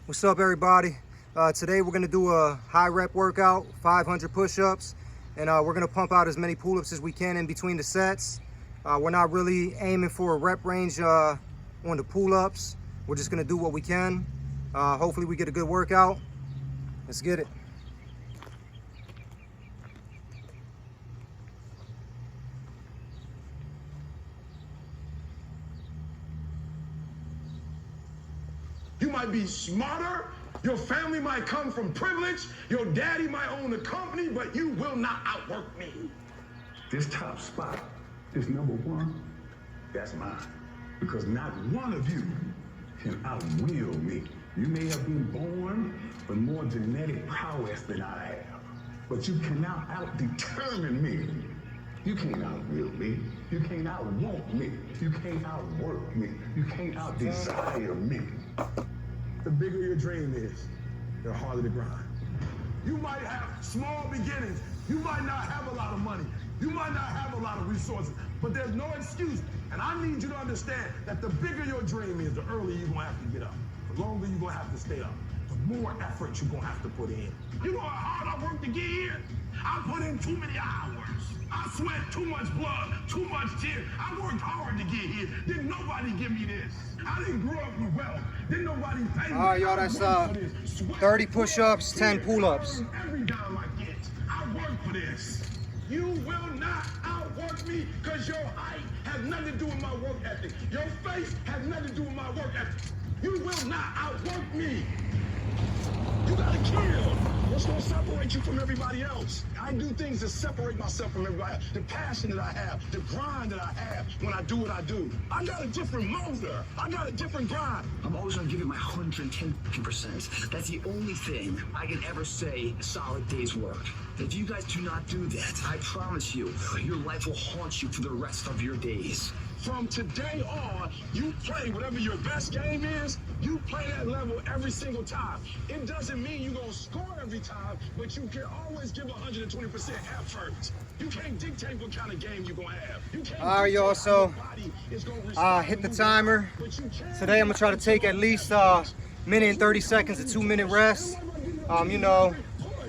What's up, everybody? Today we're gonna do a high rep workout, 500 push-ups, and we're gonna pump out as many pull-ups as we can in between the sets. We're not really aiming for a rep range on the pull-ups. We're just gonna do what we can. Hopefully we get a good workout. Let's get it. You might be smarter, your family might come from privilege, your daddy might own a company, but you will not outwork me. This top spot, this number one, that's mine. Because not one of you can outwill me. You may have been born with more genetic prowess than I have, but you cannot out-determine me. You can't outwill me. You can't outwant me. You can't outwork me. You can't outdesire me. The bigger your dream is, the harder the grind. You might have small beginnings. You might not have a lot of money. You might not have a lot of resources, but there's no excuse. And I need you to understand that the bigger your dream is, the earlier you're gonna have to get up. The longer you're gonna have to stay up. The more effort you're gonna have to put in. You know how hard I worked to get here? I put in too many hours. I sweat too much blood, too much tears. I worked hard to get here. Didn't nobody give me this. I didn't grow up with wealth. Didn't nobody pay me. All right, y'all, that's 30 push-ups, 10 pull-ups. Every dime I get, I work for this. You will not outwork me because your height has nothing to do with my work ethic. Your face has nothing to do with my work ethic. You will not outwork me. You gotta kill. What's gonna separate you from everybody else? I do things to separate myself from everybody else. The passion that I have, the grind that I have when I do what I do. I got a different motor. I got a different grind. I'm always gonna give it my 110%. That's the only thing I can ever say a solid day's work. If you guys do not do that, I promise you, your life will haunt you for the rest of your days. From today on, you play whatever your best game is, you play that level every single time. It doesn't mean you're going to score every time, but you can always give 120% effort. You can't dictate what kind of game you're going to have. You can't all right, y'all, so hit the timer. Today I'm going to try to take at least a minute and 30 seconds, a 2-minute rest. You know,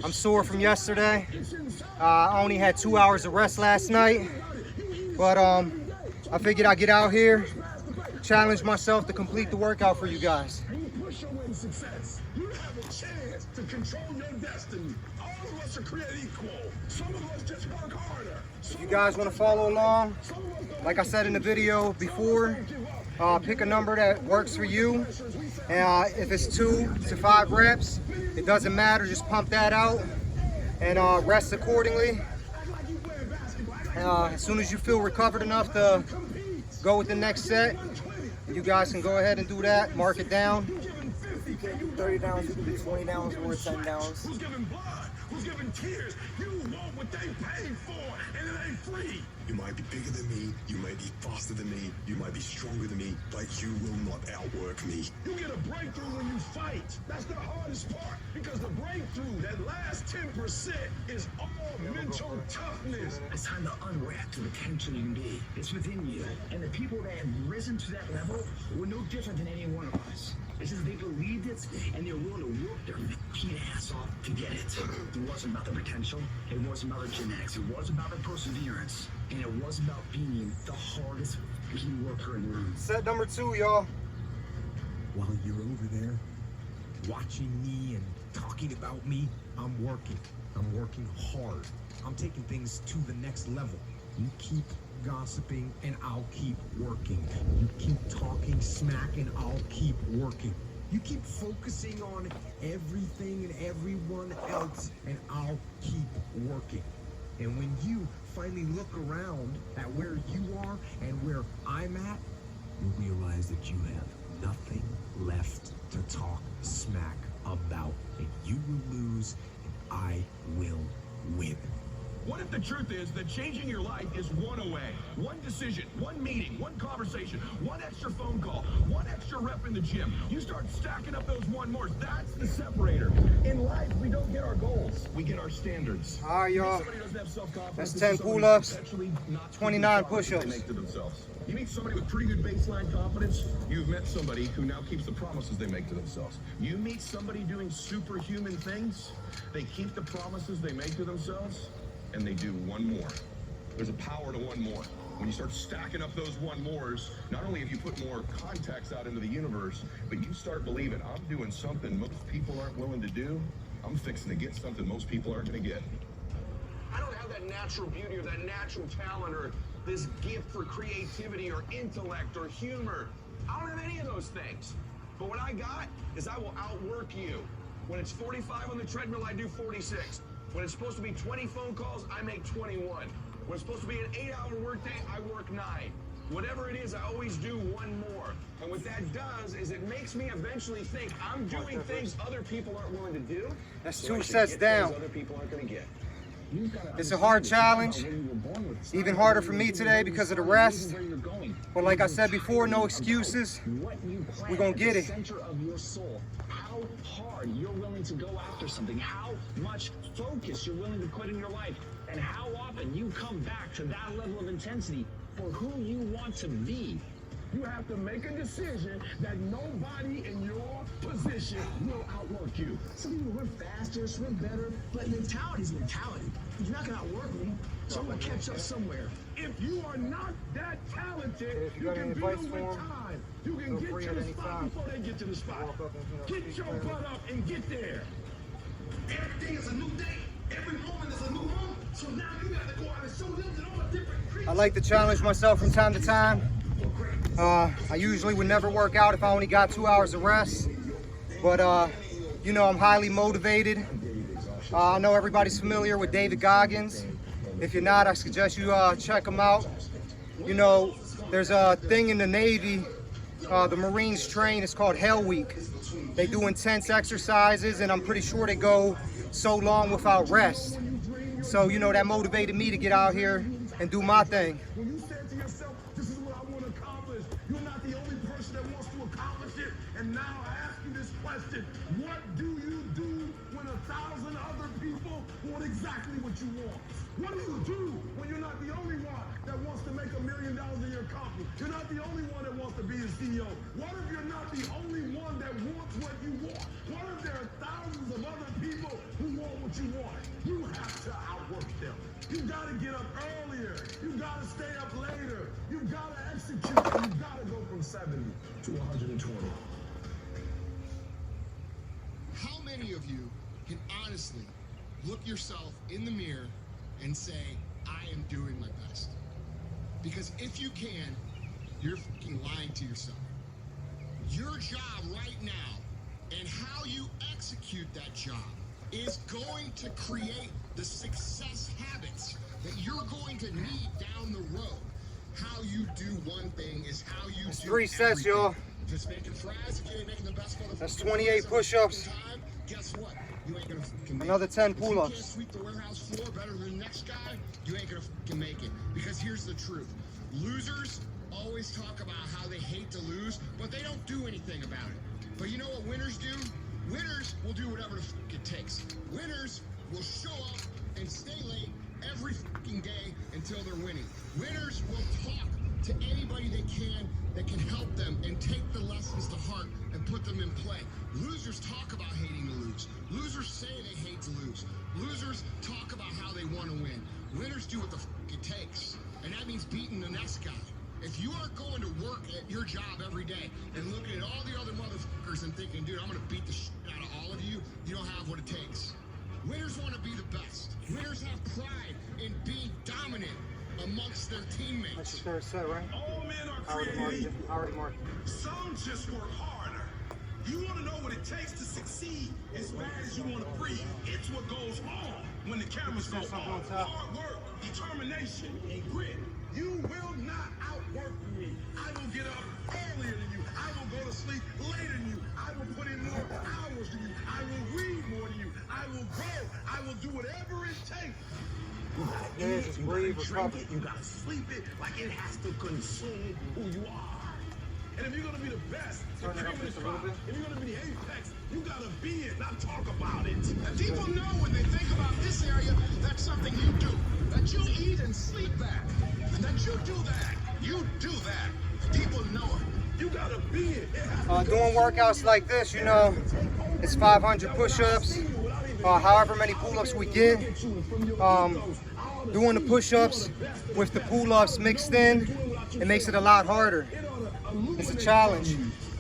I'm sore from yesterday. I only had 2 hours of rest last night, but I figured I'd get out here, challenge myself to complete the workout for you guys. You push your way to success. You have a chance to control your destiny. All of us are created equal. Some of us just work harder. If you guys want to follow along, like I said in the video before, pick a number that works for you. And if it's 2 to 5 reps, it doesn't matter. Just pump that out and rest accordingly. As soon as you feel recovered enough to go with the next set, you guys can go ahead and do that. Mark it down. If you can't do 30 downs, you can do 20 downs or 10 downs. Who's giving blood? Who's giving tears? You want what they paid for, and it ain't free. You might be bigger than me, you might be faster than me, you might be stronger than me, but you will not outwork me. You get a breakthrough when you fight. That's the hardest part, because the breakthrough, that last 10%, is all mental toughness. It's time to unwrap the potential you can be. It's within you. And the people that have risen to that level were no different than any one of us. It's just they believed it, and they were willing to work their fucking ass off to get it. It wasn't about the potential. It wasn't about the genetics. It wasn't about the perseverance. And it wasn't about being the hardest fucking worker in the room. Set number 2, y'all. While you're over there watching me and talking about me, I'm working. I'm working hard. I'm taking things to the next level. You keep gossiping and I'll keep working. You keep talking smack and I'll keep working. You keep focusing on everything and everyone else and I'll keep working. And when you finally look around at where you are and where I'm at, you realize that you have nothing left to talk smack about. And you will lose and I will win. What if the truth is that changing your life is one away? One decision, one meeting, one conversation, one extra phone call, one extra rep in the gym. You start stacking up those one mores. That's the separator. In life, we don't get our goals. We get our standards. All right, y'all. Somebody doesn't have self-confidence. That's 10 pull-ups, 29 push-ups. They make to themselves. You meet somebody with pretty good baseline confidence, you've met somebody who now keeps the promises they make to themselves. You meet somebody doing superhuman things, they keep the promises they make to themselves, and they do one more. There's a power to one more. When you start stacking up those one mores, not only have you put more contacts out into the universe, but you start believing, I'm doing something most people aren't willing to do. I'm fixing to get something most people aren't going to get. I don't have that natural beauty or that natural talent or this gift for creativity or intellect or humor. I don't have any of those things. But what I got is I will outwork you. When it's 45 on the treadmill, I do 46. When it's supposed to be 20 phone calls, I make 21. When it's supposed to be an 8-hour workday, I work 9. Whatever it is, I always do one more. And what that does is it makes me eventually think I'm doing things other people aren't willing to do. That's so I 2 should sets get down. things other people aren't going to get. It's a hard challenge, even harder for me today because of the rest. But like I said before, no excuses. We're gonna get it. Center of your soul, how hard you're willing to go after something, how much focus you're willing to put in your life, and how often you come back to that level of intensity for who you want to be. You have to make a decision that nobody in your position will outwork you. Some people run faster, swim better, but mentality is mentality. You're not gonna outwork me, so I'm gonna catch up somewhere. If you are not that talented, If you you got any can beat advice them for with 'em, time. You can feel get free to at the any spot time. before they get to the spot. Walk up and, Get your butt up and get there. Every day is a new day. Every moment is a new moment. So now you got to go out and show them that I'm a different creature. I like to challenge myself from time to time. I usually would never work out if I only got 2 hours of rest. But, you know, I'm highly motivated. I know everybody's familiar with David Goggins. If you're not, I suggest you check him out. You know, there's a thing in the Navy, the Marines train, it's called Hell Week. They do intense exercises, and I'm pretty sure they go so long without rest. So, you know, that motivated me to get out here and do my thing. When you said to yourself, this is what I want to accomplish, you're not the only person that wants to accomplish it. And now I ask you this question, what do you do when 1,000 other people want exactly what you want? What do you do when you're not the only one that wants to make $1 million in your company? You're not the only one that wants to be a CEO. What if you're not the only one that wants what you want? What if there are thousands of other people who want what you want? You have to outwork them. You gotta get up earlier. You gotta stay up later. You gotta execute. You gotta go from 70 to 120. How many of you can honestly look yourself in the mirror and say, I am doing my best? Because if you can, you're fucking lying to yourself. Your job right now and how you execute that job is going to create the success habits that you're going to need down the road. How you do one thing is how you That's do 3 sets, everything. y'all. Just making fries, you ain't making the best motherfucking That's fries 28 every push-ups. time. Guess what? You ain't gonna fucking make Another it. 10 If you can't pull-ups. sweep the warehouse floor better than the next guy, you ain't gonna fucking make it. Because here's the truth. Losers always talk about how they hate to lose, but they don't do anything about it. But you know what winners do? Winners will do whatever the fuck it takes. Winners will show up and stay late every fucking day until they're winning. Winners will talk to anybody they can that can help them and take the lessons to heart and put them in play. Losers talk about hating to lose. Losers say they hate to lose. Losers talk about how they want to win. Winners do what the fuck it takes. And that means beating the next guy. If you aren't going to work at your job every day and looking at all the other motherfuckers and thinking, dude, I'm going to beat the shit out of all of you, you don't have what it takes. Winners want to be the best. Winners have pride in being dominant amongst their teammates. That's the 3rd set, right? All men are I already marked it. creative. I already marked it. Some just work harder. You want to know what it takes to succeed as bad as you want to breathe. It's what goes on when the cameras go Something on. on top. Hard work, determination, and grit. You will not outwork me. I will get up earlier than you. I will go to sleep later than you. I will put in more hours than you. I will read more than you. I will grow. I will do whatever it takes You gotta Yeah, eat it, just you breathe, gotta drink recover. it, you gotta sleep it, like it has to consume who you are. And if you're gonna be the best, the Turn it cream up of the just a little crop, bit. if you're gonna be the apex, you gotta be it, not talk about it. And people know when they think about this area, that's something you do. That you eat and sleep that. And that you do that. You do that. People know it. You gotta be it. It has to Doing workouts like this, you know, it's 500 push-ups, however many pull-ups we get. Doing the push-ups with the pull-ups mixed in, it makes it a lot harder. It's a challenge.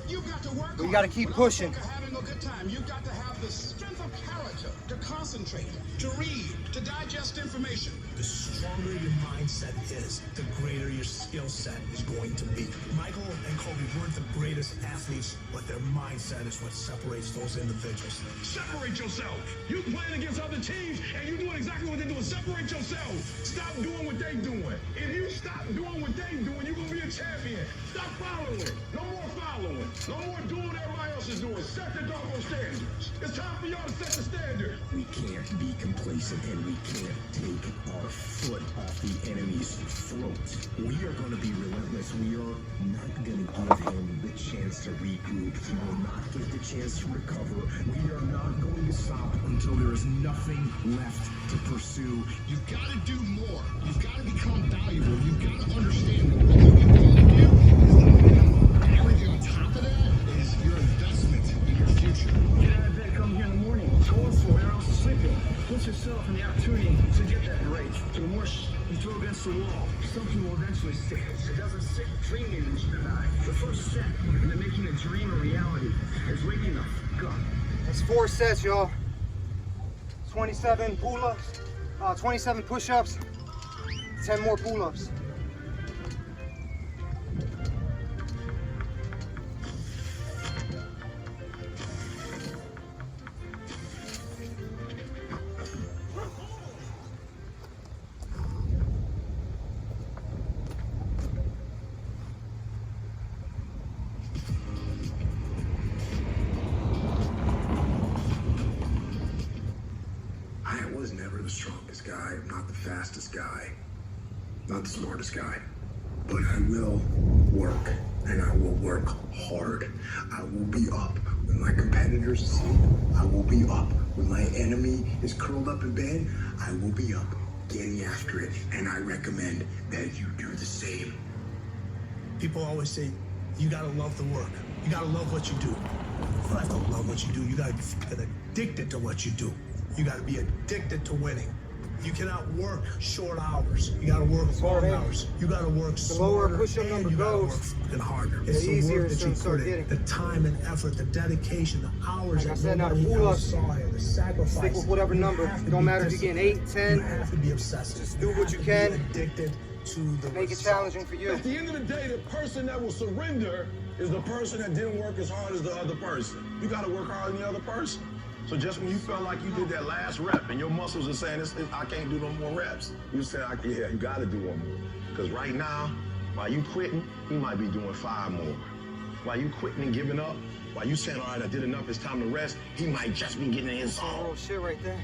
You've got to work We hard. gotta keep pushing. Having a good time. You've got to have the strength of character to concentrate, to read, to digest information. The stronger your mindset is, the greater your skill set is going to be. Michael and Kobe weren't the greatest athletes, but their mindset is what separates those individuals. separate yourself. You playing against other teams and you doing exactly what they're doing. Separate yourself. Stop doing what they're doing. If you stop doing what they're doing, you're gonna be a champion. Stop following. No more following. No more doing what everybody else is doing. Set the doggone standards. It's time for y'all to set the standard. We can't be complacent and we can't take our foot off the enemy's throat. We are going to be relentless. We are not going to give him the chance to regroup. He will not get the chance to recover. We are not going to stop until there is nothing left to pursue. You've got to do more. You've got to become valuable. You've got to understand that what you can only do is the minimum. And everything on top of that is your investment in your future. Get out of bed, come here in the morning. Go for where else is sleeping. Put yourself in the opportunity to get that rage. So the more you throw against the wall, something will eventually stick. It doesn't stick dreaming in the night. The first step into making a dream a reality is waking the fuck up. It's 4 sets, y'all. 27 pull-ups, 27 push-ups, 10 more pull-ups. I was never the strongest guy. I'm not the fastest guy. Not the smartest guy. But I will work. And I will work hard. I will be up when my competitors sleep. I will be up when my enemy is curled up in bed. I will be up getting after it. And I recommend that you do the same. People always say, you gotta love the work. You gotta love what you do. You don't have to love what you do. You gotta get addicted to what you do. You gotta be addicted to winning. You cannot work short hours. You gotta work long hard, hours. You gotta work The lower smarter push-up and number you gotta goes, work fucking harder. the It's the easier work it's that you gonna start put in, getting. the time and effort, the dedication, the hours Like I that said, now the nobody else pull-ups, saw here, the sacrifice. stick with whatever You number. have to It don't be matter if you're getting 8, 10. You have to be obsessive. Just do You what have you to can. be addicted to the Make it result. challenging for you. At the end of the day, the person that will surrender is the person that didn't work as hard as the other person. You got to work harder than the other person. So just when you felt like you did that last rep and your muscles are saying, I can't do no more reps, you said, yeah, you got to do one more. Because right now, while you quitting, he might be doing 5 more. While you quitting and giving up, while you saying, all right, I did enough, it's time to rest, he might just be getting in his zone. Oh, shit right there.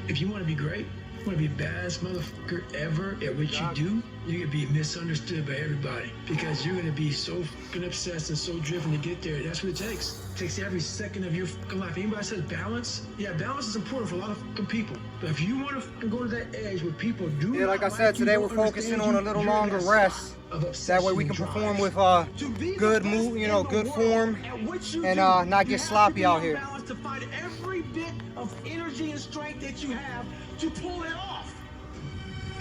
If you want to be great, you want to be the baddest motherfucker ever at what you do, you're going to be misunderstood by everybody because you're going to be so fucking obsessed and so driven to get there. That's what it takes. It takes every second of your fucking life. Anybody says balance? Yeah, balance is important for a lot of fucking people. But if you want to fucking go to that edge where people do Yeah, like I not said, you, today don't we're focusing understand on a you, little you're in longer that rest. spot of That way we obsession can perform drive. with To be the good best move, you know, in the good world form, at what you and do, not you get have to sloppy be out on here. balance to find every bit of energy and strength that you have to pull it off.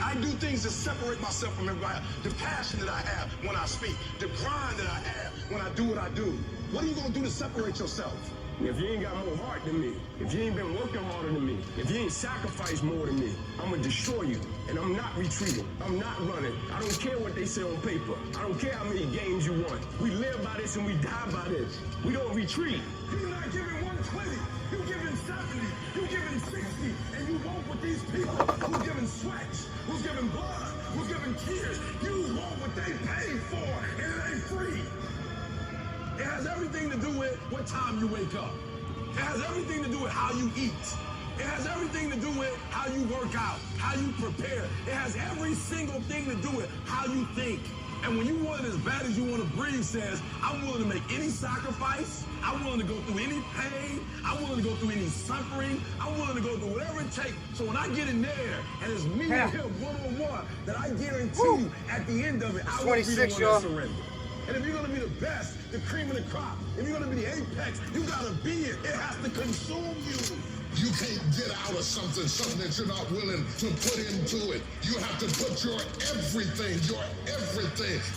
I do things to separate myself from everybody else. The passion that I have when I speak, the grind that I have when I do what I do. What are you gonna do to separate yourself? If you ain't got more heart than me, if you ain't been working harder than me, if you ain't sacrificed more than me, I'm gonna destroy you. And I'm not retreating. I'm not running. I don't care what they say on paper. I don't care how many games you won. We live by this and we die by this. We don't retreat. You're not giving 120. You're giving 70. You're giving 60. And you want with these people who's giving sweat, who's giving blood, who's giving tears. You want what they paid for, and it ain't free. It has everything to do with what time you wake up. It has everything to do with how you eat. It has everything to do with how you work out, how you prepare. It has every single thing to do with how you think. And when you want it as bad as you want to breathe, says, I'm willing to make any sacrifice. I'm willing to go through any pain. I'm willing to go through any suffering. I'm willing to go through whatever it takes. So when I get in there and it's me and him one-on-one, that I guarantee you at the end of it, I will be the one that surrender. And if you're going to be the best, the cream of the crop, if you're going to be the apex, you got to be it. It has to consume you. You can't get out of something that you're not willing to put into it. You have to put your everything,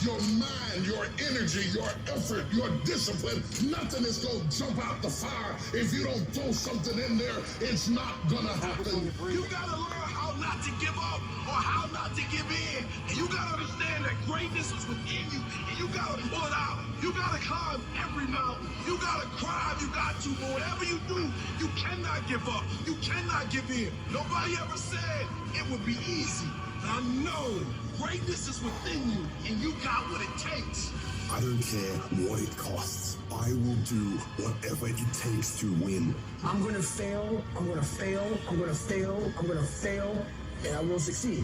your mind, your energy, your effort, your discipline. Nothing is going to jump out the fire. If you don't throw something in there, it's not going to happen. You got to learn how not to give up or how not to give in. And you got to understand that greatness is within you. And you got to pull it out. You got to climb every mountain. You got to climb. You got to. But whatever you do, you cannot give up. You cannot give in. Nobody ever said it would be easy. I know greatness is within you, and you got what it takes. I don't care what it costs. I will do whatever it takes to win. I'm gonna fail, I'm gonna fail, I'm gonna fail, I'm gonna fail, and I will succeed.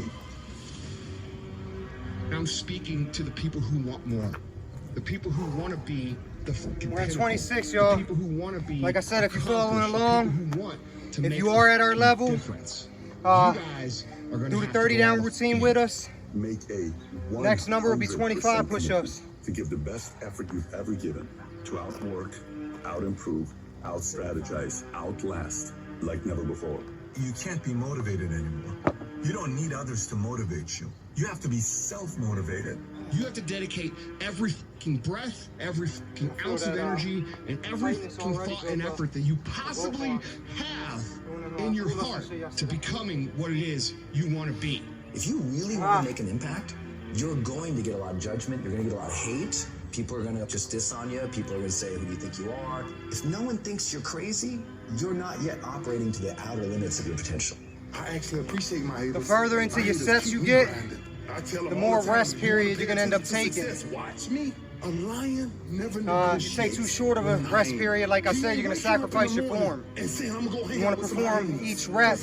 I'm speaking to the people who want more. The people who want to be the fucking We're at pinnacle. 26, y'all. The people who want to be Like I said, if you're following accomplished. The along, people who want to if make you are at our a level, difference. You uh, guys are gonna do the have to 30 go down out routine with us. Make a Next number will be 25 push-ups. To give the best effort you've ever given, to outwork, out-improve, out-strategize, outlast, like never before. You can't be motivated anymore. You don't need others to motivate you. You have to be self-motivated. You have to dedicate every fucking breath, every fucking ounce of energy, and every fucking thought and effort that you possibly have in your heart to becoming what it is you want to be. If you really want to make an impact, you're going to get a lot of judgment, you're going to get a lot of hate, people are going to just diss on you, people are going to say, who do you think you are? If no one thinks you're crazy, you're not yet operating to the outer limits of your potential. I actually appreciate my haters. The further into My your haters sets keep you me get, grounded. I tell the them more all time, rest you period wanna you're gonna end up pay attention taking. to success, watch me. A lion never If negotiates. you take too short of a rest period, like I said, you're going to sacrifice your form. You want to perform each rep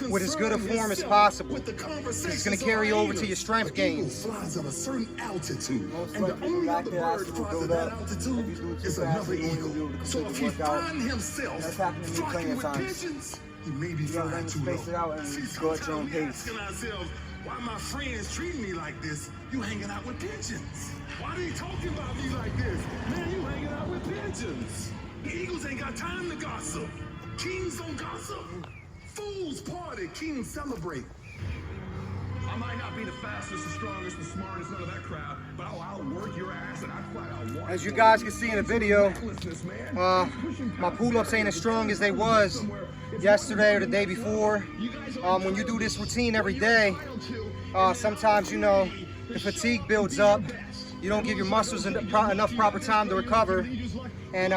with as good a form as possible. It's going to carry over to your strength gains. Flies at a certain altitude, Most and the likely only back other there, bird actually flies build at that up. altitude If you do it too is fast, another you won't even be eagle. able to So complete if the he workout. finds himself That's happened to me flocking plenty of with times. pigeons, he may be You gotta flying learn to too space low. it out and See, go at your own sometimes we pace. asking ourselves, why my friends treating me like this? You hanging out with pigeons. Why they talking about me like this? Man, you hanging out with pigeons. The Eagles ain't got time to gossip. Kings don't gossip. Fools party, kings celebrate. I might not be the fastest, the strongest, the smartest, none of that crap, but I'll outwork your ass and I flat out. As you guys can see in the video, my pull-ups ain't as strong as they was yesterday or the day before. When you do this routine every day, sometimes, you know, the fatigue builds up. You don't give your muscles enough proper time to recover, and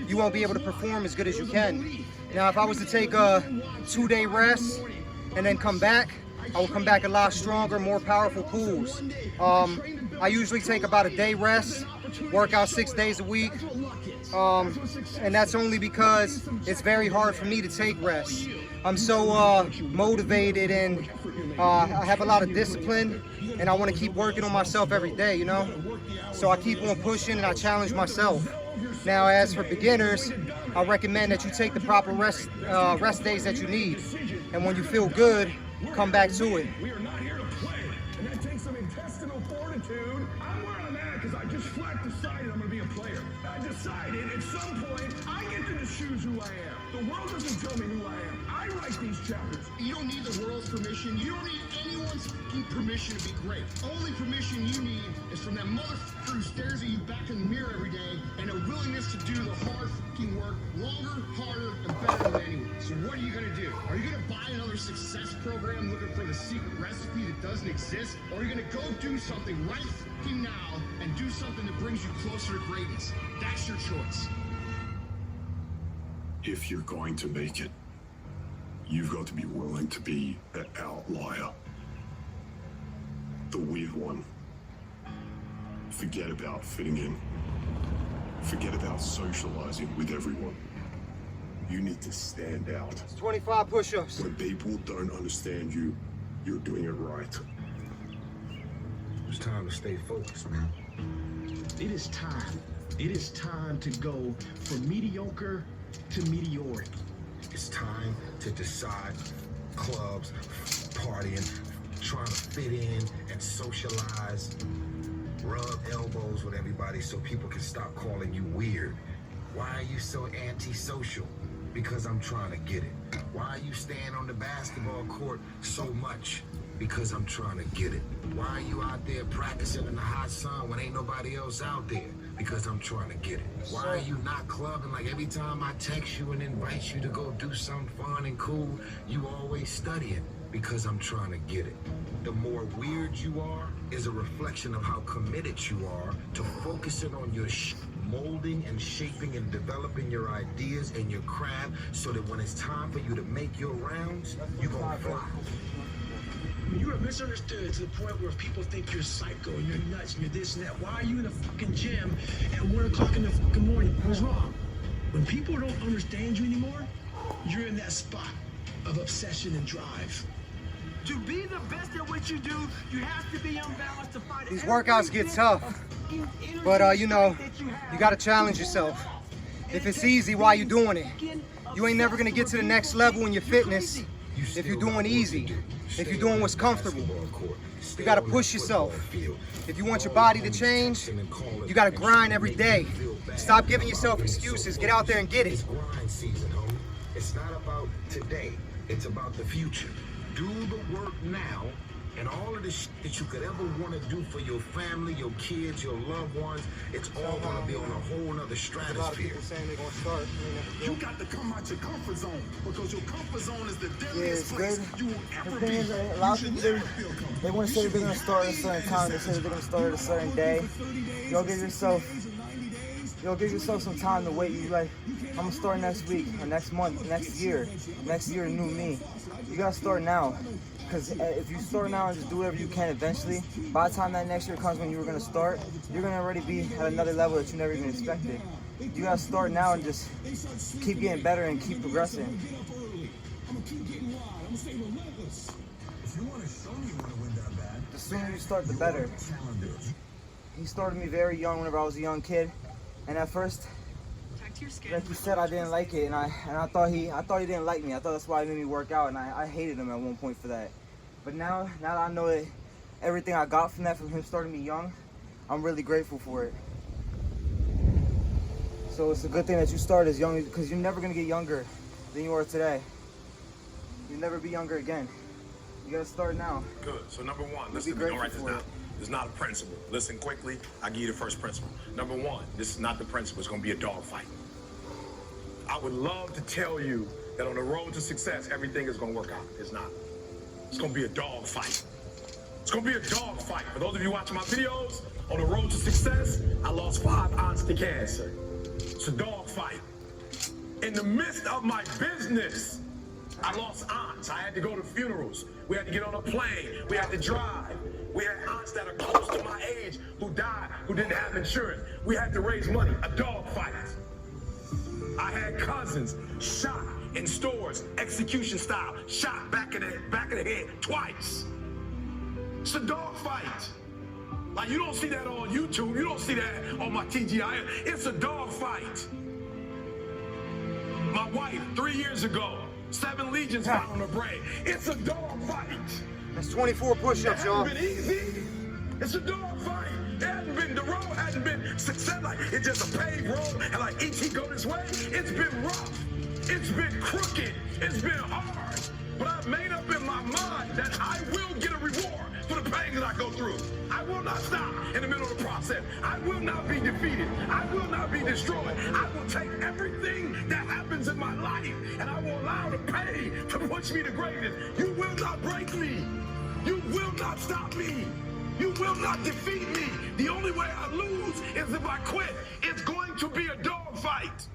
you won't be able to perform as good as you can. Now, if I was to take a 2-day rest and then come back, I will come back a lot stronger, more powerful pulls. I usually take about a day rest, work out 6 days a week, and that's only because it's very hard for me to take rest. I'm so motivated, and I have a lot of discipline, and I want to keep working on myself every day, you know? So I keep on pushing and I challenge myself. Now, as for beginners, I recommend that you take the proper rest days that you need. And when you feel good, come back to it. We are not here to play, and that takes some intestinal fortitude. I'm where I'm at because I just flat decided I'm going to be a player. I decided at some point I get to choose who I am. The world doesn't tell me who I am. I write these chapters. You don't need the world's permission. You don't need anyone's fucking permission to be great. Only permission you need is from that motherfucker who stares at you back in the mirror every day and a willingness to do the hard fucking work longer, harder, and better than anyone. So what are you gonna do? Are you gonna buy another success program looking for the secret recipe that doesn't exist? Or are you gonna go do something right fucking now and do something that brings you closer to greatness? That's your choice. If you're going to make it, you've got to be willing to be the outlier. The weird one. Forget about fitting in. Forget about socializing with everyone. You need to stand out. It's 25 push-ups. When people don't understand you, you're doing it right. It's time to stay focused, man. It is time. It is time to go from mediocre to meteoric. It's time to decide clubs, partying, trying to fit in and socialize, rub elbows with everybody so people can stop calling you weird. Why are you so antisocial? Because I'm trying to get it. Why are you staying on the basketball court so much? Because I'm trying to get it. Why are you out there practicing in the hot sun when ain't nobody else out there? Because I'm trying to get it. Why are you not clubbing like every time I text you and invite you to go do something fun and cool, you always studying? Because I'm trying to get it. The more weird you are is a reflection of how committed you are to focusing on your molding and shaping and developing your ideas and your craft so that when it's time for you to make your rounds, you're gonna fly. You are misunderstood to the point where people think you're psycho and you're nuts and you're this and that. Why are you in the fucking gym at 1 o'clock in the fucking morning? What's wrong? When people don't understand you anymore, you're in that spot of obsession and drive. To be the best at what you do, you have to be unbalanced to fight. These workouts get tough, but you know, you gotta challenge yourself. If it's easy, why you doing it? You ain't never gonna get to the next level in your fitness if you're doing easy, if you're doing what's comfortable. You gotta push yourself. If you want your body to change, you gotta grind every day. Stop giving yourself excuses. Get out there and get it. It's grind season, homie. It's not about today. It's about the future. Do the work now, and all of the shit that you could ever want to do for your family, your kids, your loved ones, it's all going to be on a whole nother stratosphere. A lot of people saying they're gonna start. You got to come out your comfort zone because your comfort zone is the Yeah, deadliest it's place good. you will The ever thing be. is, a lot of people, they want to say they're going to start at a certain time. They say they're going to start at a certain day. You'll give yourself some time to wait. You like, I'm going to start next week, or next month, next year, new me. You got to start now. Because if you start now and just do whatever you can eventually, by the time that next year comes when you were going to start, you're going to already be at another level that you never even expected. You got to start now and just keep getting better and keep progressing. The sooner you start, the better. He started me very young whenever I was a young kid. And at first, like you said, I didn't like it, and I thought he didn't like me. I thought that's why he made me work out, and I hated him at one point for that. But now that I know that everything I got from that, from him starting me young, I'm really grateful for it. So it's a good thing that you start as young, because you're never gonna get younger than you are today. You'll never be younger again. You gotta start now. Good. So number one, Be listen to me. Don't write this grateful down. for It's not a principle. Listen quickly. I give you the first principle. Number one, this is not the principle. It's going to be a dogfight. I would love to tell you that on the road to success, everything is going to work out. It's not. It's going to be a dogfight. It's going to be a dogfight. For those of you watching my videos, on the road to success, I lost 5 aunts to cancer. It's a dogfight. In the midst of my business, I lost aunts. I had to go to funerals. We had to get on a plane. We had to drive. We had aunts that are close to my age who died, who didn't have insurance. We had to raise money. A dog fight. I had cousins shot in stores, execution style, shot back of the head twice. It's a dog fight. Like, you don't see that on YouTube. You don't see that on my TGI. It's a dog fight. My wife, 3 years ago, 7 legions found on her brain. It's a dog fight. That's 24 push-ups, It y'all. hasn't been easy. It's a dog fight. It hasn't been, the road hasn't been success. Like, it's just a paved road, and like E.T. go this way. It's been rough. It's been crooked. It's been hard. But I've made up in my mind that I will get a reward for the pain that I go through. I will not stop in the middle of the process. I will not be defeated. I will not be destroyed. I will take everything that happens in my life, and I will allow the pain to push me to greatness. You will not break me. You will not stop me. You will not defeat me. The only way I lose is if I quit. It's going to be a dog fight.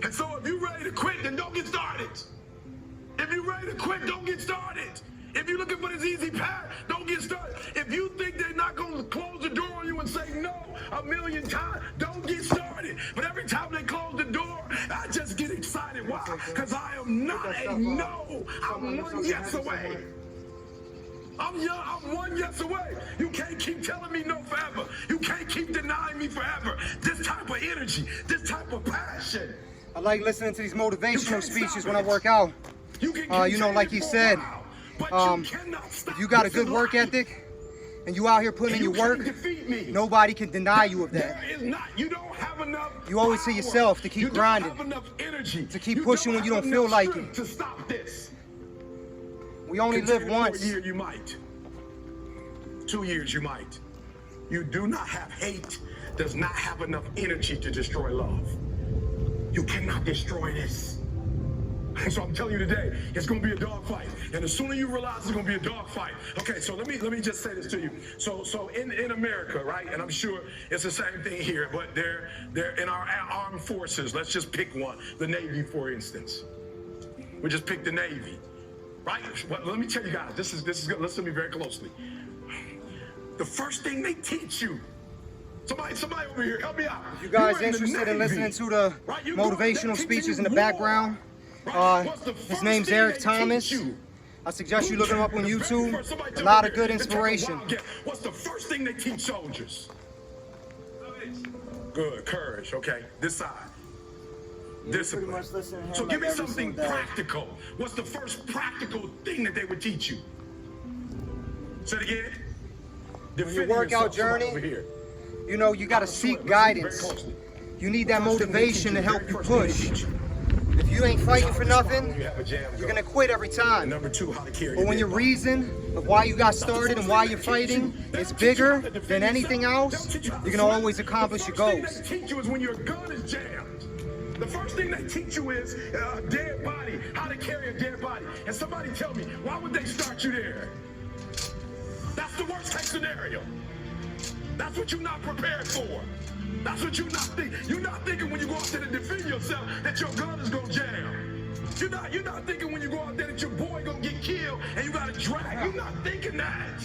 And so if you're ready to quit, then don't get started. If you're ready to quit, don't get started. If you're looking for this easy path, don't get started. If you think they're not going to close the door on you and say no 1,000,000 times, don't get started. But every time they close the door I'm not a no. I'm 1 yes away. I'm young. I'm 1 yes away. You can't keep telling me no forever. You can't keep denying me forever. This type of energy, this type of passion. I like listening to these motivational speeches when I work out. You know, like he said, if you got a good work ethic and you out here putting in your work, nobody can deny you of that. You owe it to yourself to keep grinding, to keep pushing when you don't feel like it. To stop this. We only live once. 1 year you might. 2 years you might. You do not have hate, does not have enough energy to destroy love. You cannot destroy this. And so I'm telling you today, it's gonna be a dogfight. And the sooner you realize it's gonna be a dogfight. Okay, so let me just say this to you. So in America, right, and I'm sure it's the same thing here, but they're in our armed forces. Let's just pick one, the Navy, for instance. We just pick the Navy. Right? Well, let me tell you guys, this is good. Listen to me very closely. The first thing they teach you, somebody over here, help me out. If you guys interested in listening to the motivational speeches in the background, his name's Eric Thomas. I suggest you look him up on YouTube. A lot of good inspiration. What's the first thing they teach soldiers? Good, courage. Okay, this side. Discipline. So give me something practical. What's the first practical thing that they would teach you? Say it again. On your workout journey, you know, you got to seek guidance. You need that motivation to help you push. If you ain't fighting for nothing, you're going to quit every time. But when your reason of why you got started and why you're fighting is bigger than anything else, you're going to always accomplish your goals. When your gun is jammed. The first thing they teach you is a dead body, how to carry a dead body. And somebody tell me, why would they start you there? That's the worst case scenario. That's what you're not prepared for. That's what you're not thinking. You're not thinking when you go out there to defend yourself that your gun is gonna jam. You're not thinking when you go out there that your boy gonna get killed and you gotta drag. You're not thinking that.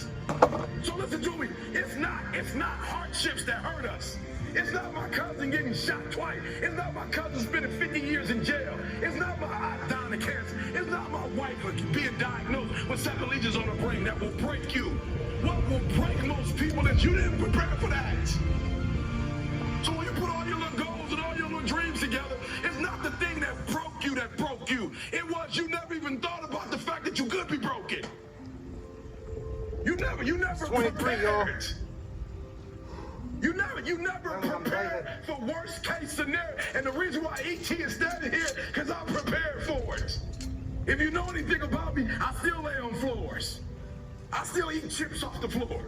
So listen to me. It's not hardships that hurt us. It's not my cousin getting shot twice. It's not my cousin spending 50 years in jail. It's not my aunt dying of cancer. It's not my wife being diagnosed with 7 lesions on her brain that will break you. What will break most people is you didn't prepare for that. So when you put all your little goals and all your little dreams together, it's not the thing that broke you that broke you. It was you never even thought about the fact that you could be broken. You never prepared. You never prepared for worst case scenario. And the reason why E.T. is standing here, because I'm prepared for it. If you know anything about me, I still lay on floors. I still eat chips off the floor.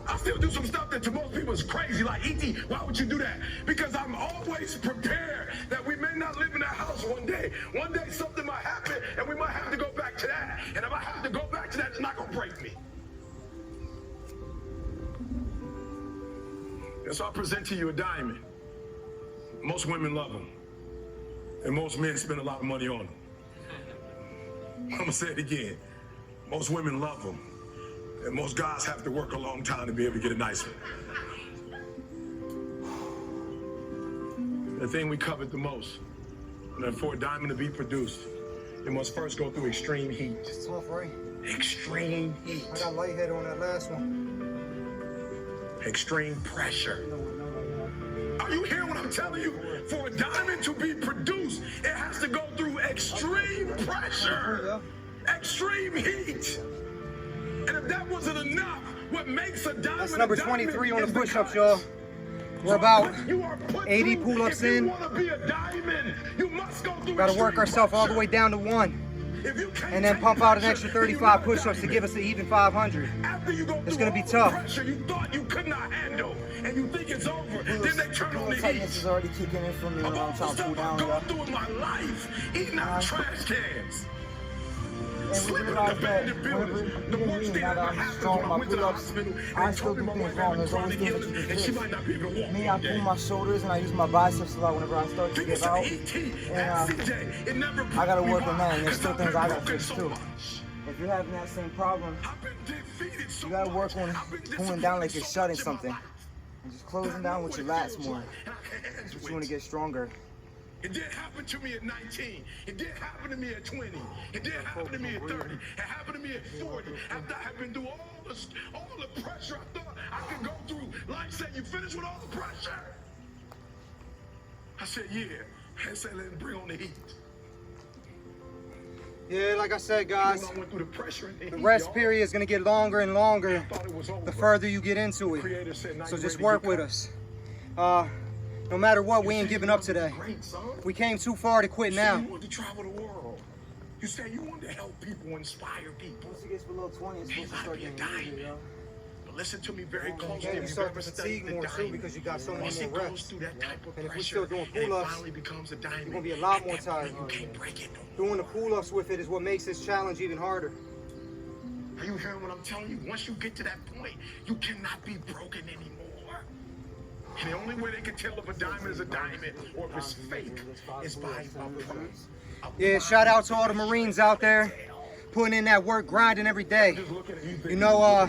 I still do some stuff that to most people is crazy, like E.T., why would you do that? Because I'm always prepared that we may not live in that house one day. One day something might happen and we might have to go back to that. And if I have to go back to that, it's not gonna break me. And so I present to you a diamond. Most women love them. And most men spend a lot of money on them. I'm gonna say it again. Most women love them. And most guys have to work a long time to be able to get a nice one. The thing we covet the most, and for a diamond to be produced, it must first go through extreme heat. It's tough, right? Extreme heat. I got lightheaded on that last one. Extreme pressure. Are you hearing what I'm telling you? For a diamond to be produced, it has to go through extreme pressure, extreme heat. And if that wasn't enough, what makes a diamond? That's number 23 on the push-ups, y'all. We're about 80 pull-ups in. Got to work ourselves all the way down to 1. And then pump out an extra 35 push-ups to give us an even 500. It's going to be tough. You thought you could not handle, and you think it's over. Then they turn on the heat. Is already kicking in for me when I'm trying to cool down. Going through in my life, eating out of trash cans. And we realize that whenever you hear me, now that I'm strong, my pull-ups, I still do things wrong. There's always things that you can fix. Me, I pull my shoulders and I use my biceps a lot whenever I start to give out. And I gotta work on that, and there's still things I gotta fix too. If you're having that same problem, you gotta work on pulling down like you're shutting something. And just closing down with your lats more. If you wanna get stronger. It did happen to me at 19. It did happen to me at 20. It did happen to me at 30. It happened to me at 40. After I had been through all the pressure I thought I could go through. Life said, you finished with all the pressure? I said, yeah. I said, let's bring on the heat. Yeah, like I said, guys, I went through the pressure and the heat, rest y'all. period is going to get longer and longer I thought it was over. the further you get into it. Creator said, now So you just ready to work get with cut? us. No matter what, we ain't giving up today. Great, son. We came too far to quit You now. said you wanted to travel the world. You said you wanted to help people, inspire people. Once he gets below 20, it's supposed to start getting easier, yo. But listen to me very closely. Yeah, you If start ever to studied fatigue the more too diamond, because you got so many once it more goes reps. through that type of And if we pressure, still doing and it pull-ups, finally becomes a diamond, you're gonna be a lot more at that tired. point, You can't break it no more. Doing the pull-ups with it is what makes this challenge even harder. Are you hearing what I'm telling you? Once you get to that point, you cannot be broken anymore. And the only way they can tell if a diamond is a diamond or if it's fake is by Yeah, shout out to all the Marines out there putting in that work, grinding every day. You know,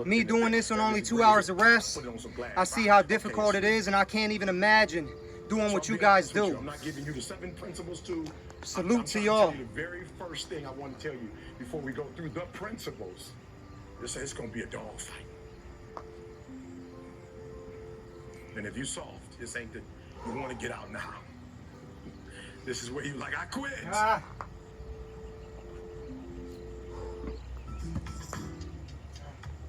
me doing this on only 2 hours of rest, I see how difficult it is, and I can't even imagine doing what you guys do. I'm not giving you the 7 principles to. Salute to y'all. The very first thing I want to tell you before we go through the principles is it's going to be a dog fight. And if you soft, this ain't the, you want to get out now. This is where you like, I quit. Ah.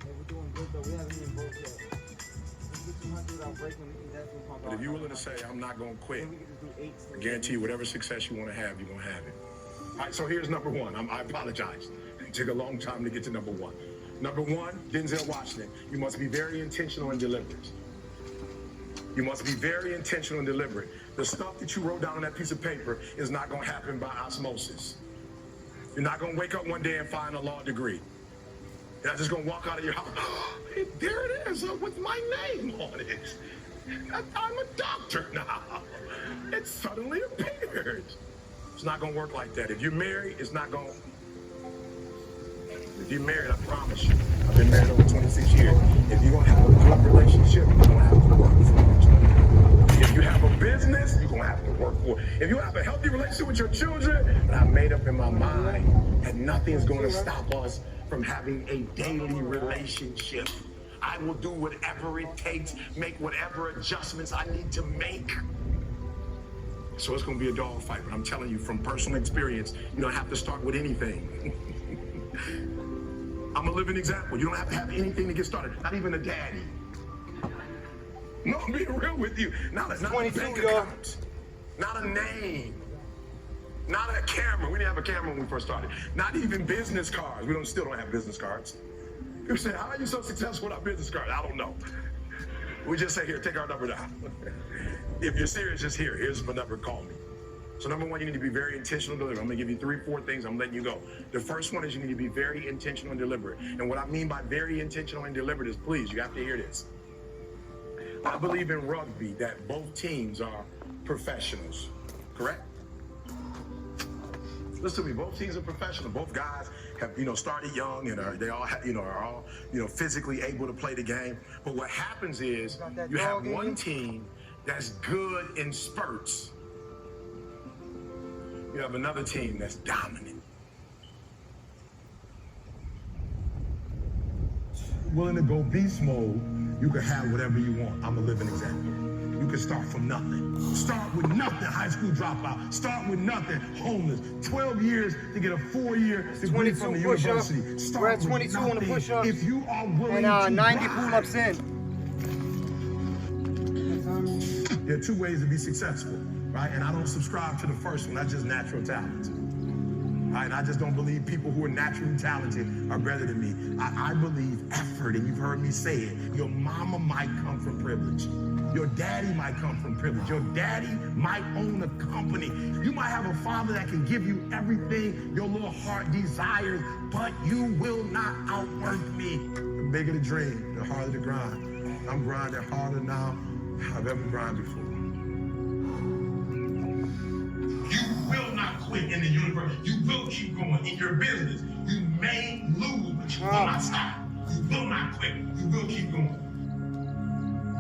We're doing good, though. We haven't even broke yet. Let's get 200 without breaking. We can definitely pump But out. if you're willing to say, I'm not going to quit, Then we can just do 8 I guarantee you whatever success you want to have, you're going to have it. All right, so here's number 1. I apologize. It took a long time to get to number 1. Number 1, Denzel Washington. You must be very intentional and deliberate. You must be very intentional and deliberate. The stuff that you wrote down on that piece of paper is not going to happen by osmosis. You're not going to wake up one day and find a law degree. You're not just going to walk out of your house. Hey, there it is with my name on it. I'm a doctor now. It suddenly appeared. It's not going to work like that. If you're married, it's not going to. If you're married, I promise you, I've been married over 26 years. If you're going to have a good relationship, you're going to have to work for it. If you have a business, you're going to have to work for it. If you have a healthy relationship with your children, but I made up in my mind that nothing is going to stop us from having a daily relationship. I will do whatever it takes, make whatever adjustments I need to make. So it's going to be a dog fight, but I'm telling you from personal experience, you don't have to start with anything. I'm a living example. You don't have to have anything to get started, not even a daddy. No, I'm being real with you. Not a bank account, not a name, not a camera. We didn't have a camera when we first started. Not even business cards. We still don't have business cards. People say, how are you so successful without business cards? I don't know. We just say, here, take our number down. If you're serious, just here. Here's my number, call me. So number 1, you need to be very intentional and deliberate. I'm gonna give you 3 or 4 things, I'm letting you go. The first one is you need to be very intentional and deliberate. And what I mean by very intentional and deliberate is, please, you have to hear this. I believe in rugby that both teams are professionals, correct? Listen to me, both teams are professional. Both guys have, started young and they all are all physically able to play the game. But what happens is you have one team that's good in spurts. You have another team that's dominant. Willing to go beast mode, you can have whatever you want. I'm a living example. You can start from nothing. Start with nothing, high school dropout. Start with nothing, homeless. 12 years to get a 4-year degree from the university. We're at 22 on the push-ups. If you are willing and to 90 ride. pull-ups in. There are 2 ways to be successful, right? And I don't subscribe to the first one. That's just natural talent. Right? And I just don't believe people who are naturally talented are better than me. I believe effort, and you've heard me say it. Your mama might come from privilege. Your daddy might come from privilege. Your daddy might own a company. You might have a father that can give you everything your little heart desires, but you will not outwork me. The bigger the dream, the harder the grind. I'm grinding harder now than I've ever grinded before. You will not quit in the universe. You will keep going in your business. You may lose, but you will not stop. You will not quit. You will keep going.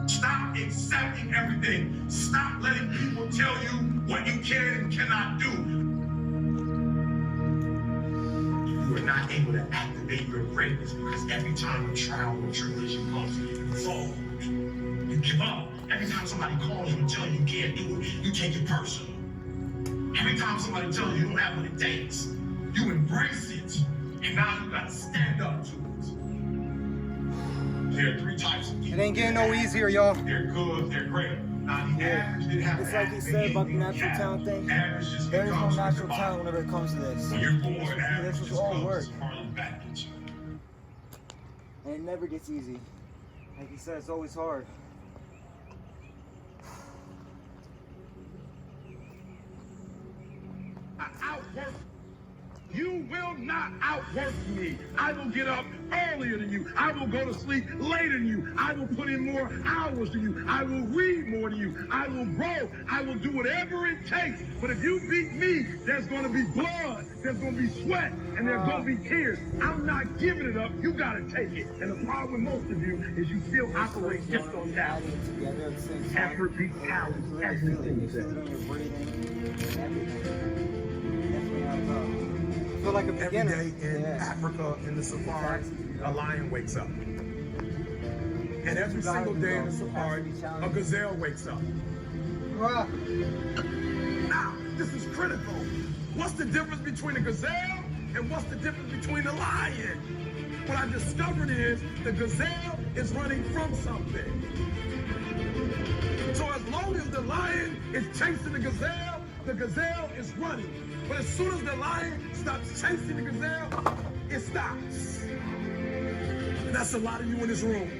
Stop accepting everything. Stop letting people tell you what you can and cannot do. You are not able to activate your greatness because every time a trial or tribulation comes, you fold. You give up. Every time somebody calls you and tells you you can't do it, you take it personal. Every time somebody tells you you don't have what it takes, you embrace it. And now you gotta stand up to it. There are three types of people. It ain't getting no easier, y'all. They're good, they're great. Now the average didn't have It's like he said about the natural talent thing. Average just There is no becomes natural what talent whenever it comes to this. when you're born, average This just was all comes work. farther back at you. And it never gets easy. Like he said, it's always hard. Outwork. You will not outwork me. I will get up earlier than you. I will go to sleep later than you. I will put in more hours than you. I will read more than you. I will grow. I will do whatever it takes. But if you beat me, there's going to be blood. There's going to be sweat. And there's going to be tears. I'm not giving it up. You got to take it. And the problem with most of you is you still operate just on talent. Effort beats talent. Everything is that. I feel like a Every beginner. day in Africa, in the safari, a lion wakes up. And every single day in the safari, a gazelle wakes up. Ah, Now, this is critical. What's the difference between a gazelle and what's the difference between a lion? What I discovered is the gazelle is running from something. So as long as the lion is chasing the gazelle is running. But as soon as the lion stops chasing the gazelle, it stops. And that's a lot of you in this room.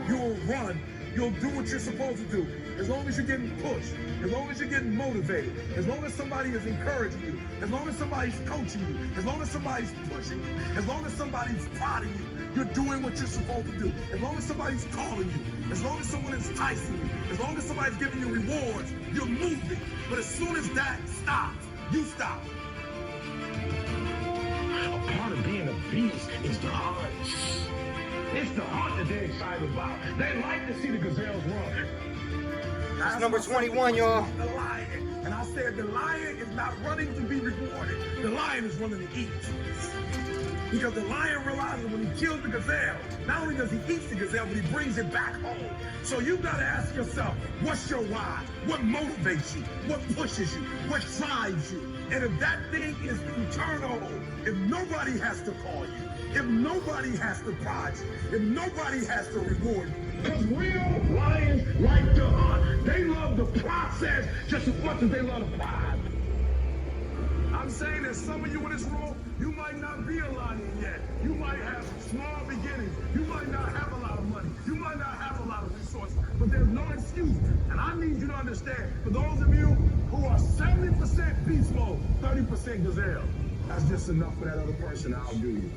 You'll run. You'll do what you're supposed to do. As long as you're getting pushed, as long as you're getting motivated, as long as somebody is encouraging you, as long as somebody's coaching you, as long as somebody's pushing you, as long as somebody's prodding you, you're doing what you're supposed to do. As long as somebody's calling you, as long as someone is enticing you, as long as somebody's giving you rewards, you're moving. But as soon as that stops, you stop. A part of being a beast is the hunt. It's the hunt that they're excited about. They like to see the gazelles run. That's number 21, y'all. The lion. And I said the lion is not running to be rewarded. The lion is running to eat. Because the lion realizes when he kills the gazelle, not only does he eat the gazelle, but he brings it back home. So you gotta ask yourself, what's your why? What motivates you? What pushes you? What drives you? And if that thing is eternal, if nobody has to call you, if nobody has to prize you, if nobody has to reward you, Because real lions like to hunt. They love the process just as much as they love the prize. I'm saying that some of you in this room, you might not be a lion yet. You might have small beginnings. You might not have a lot of money. You might not have a lot of resources. But there's no excuse. And I need you to understand, for those of you who are 70% beast mode, 30% gazelle, that's just enough for that other person. I'll do you.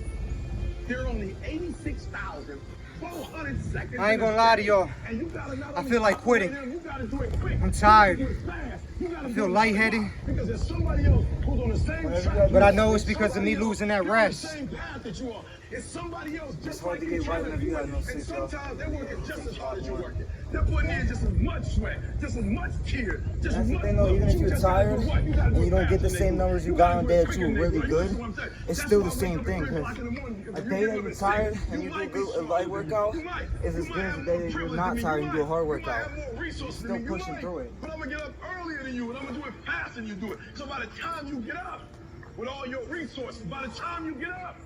There are only 86,400 seconds. I ain't gonna lie to y'all. And you gotta not I only feel like stop quitting. them, you gotta do it quick. I'm tired. You gotta do it fast. You gotta I do feel it lightheaded. because there's somebody else who's on the same track. But I know it's because of me losing that rest. Same path that you are. It's somebody else just hard like to you get right trying to whenever you do got it. no And sleep, though. sometimes they're working just as hard as you're working. They're putting in just as much sweat, just as much tears, just That's as the much. thing though, even if you're just gotta tired do what? gotta and do you don't it get the faster same than they numbers do. you gotta got on do it day that quicker you were than they really do. You good, see what I'm saying? it's That's still why the I same wake up thing, 3 'cause o'clock in the morning, because a if day you that get you're up at tired 6, and you you might do be a stronger light than me. workout You might. is as You good might as have the more day that you're privilege not than me. tired You and do a might. hard You might workout. have more resources Still than me. You pushing might. through it. But I'm gonna get up earlier than you, and I'm gonna do it faster than you do it. So by the time you get up with all your resources, by the time you get up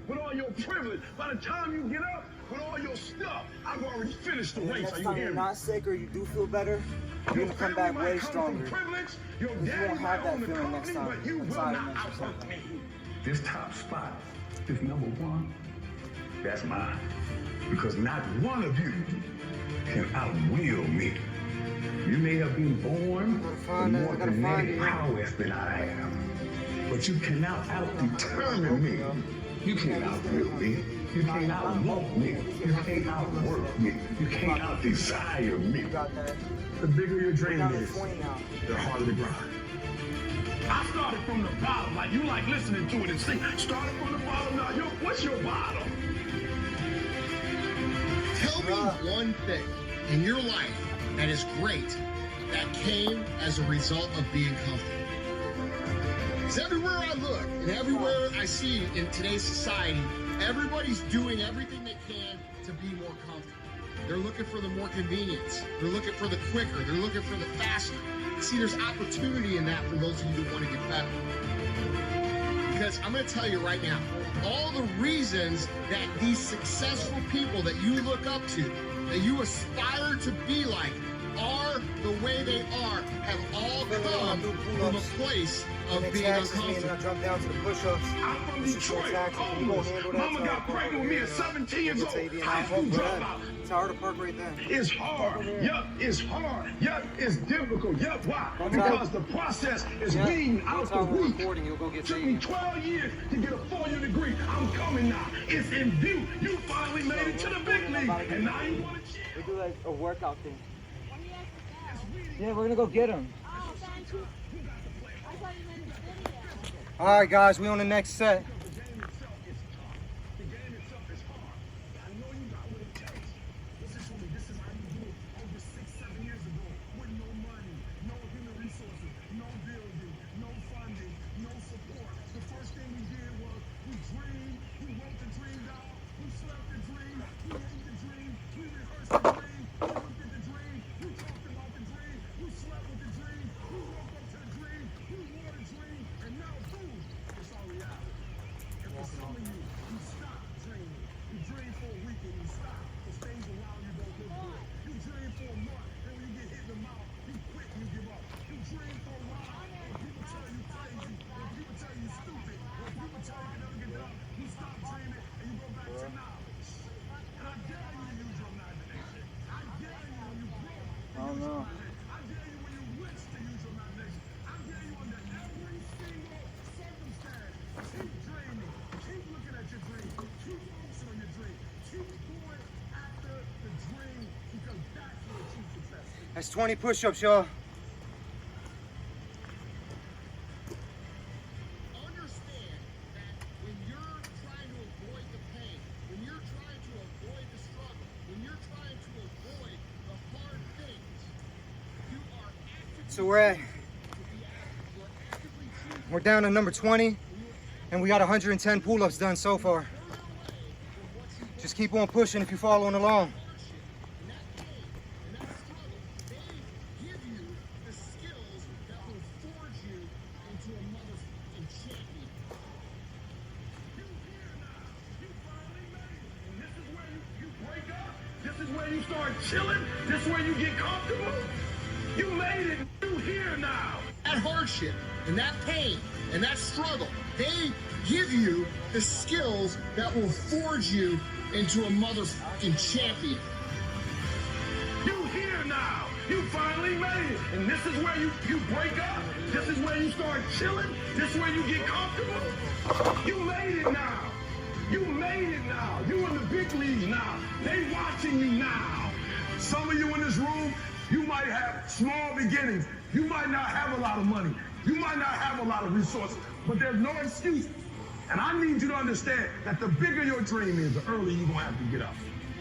with all your privilege, by the time you get up with all your stuff, I've already finished the And the race. next Are you time hearing you're me? not sick or you do feel better, you're Your gonna come family back might way come stronger. from privilege. Your Because you daddy won't might have that own the feeling next company, time. but you I'm will tired not next or outwork something. me. This top spot is number 1. That's mine. Because not one of you can outwill me. You may have been born with more genetic prowess than I am. But you cannot out-determine me. You can't outwill me. You can't outwalk me. You can't outwork me. You can't out-desire me. You got that. The bigger your We're dream down to is, 20 now. the harder the grind. I started from the bottom, like you like listening to it and sing. Started from the bottom, now what's your bottom? Tell me one thing in your life that is great that came as a result of being comfortable. Because everywhere I look and everywhere I see in today's society, everybody's doing everything they can to be more comfortable. They're looking for the more convenience. They're looking for the quicker. They're looking for the faster. See, there's opportunity in that for those of you that want to get better. Because I'm going to tell you right now, all the reasons that these successful people that you look up to, that you aspire to be like, are the way they are, have all come from a place of being uncomfortable. I jump down to the push-ups. I'm from Detroit, homeless. Mama got pregnant with me at 17 years old. High school dropout. It's hard to park right there. It's hard. Yup, it's hard. Yup, it's difficult. Yup, why? Because the process is weeding out the weak. It took me 12 years to get a 4-year degree. I'm coming now. It's in view. You finally made it to the big league. And now you want to chill. We do like a workout thing. Yeah, we're gonna go get him. All right, guys, we on the next set. I don't know. That's 20 push-ups, y'all. Understand that when you're trying to avoid the pain, when you're trying to avoid the struggle, when you're trying to avoid the hard things, you are actively So we're down to number 20, and we got 110 pull-ups done so far. Just keep on pushing if you're following along. This is where you start chilling. This is where you get comfortable. You made it. You here now. that hardship and that pain and that struggle, they give you the skills that will forge you into a motherfucking champion. You here now. You finally made it. And this is where you break up. This is where you start chilling. This is where you get comfortable. You made it now. You made it now. You in the big leagues now. They watching you now. Some of you in this room, you might have small beginnings. You might not have a lot of money. You might not have a lot of resources, but there's no excuse. And I need you to understand that the bigger your dream is, the earlier you're going to have to get up.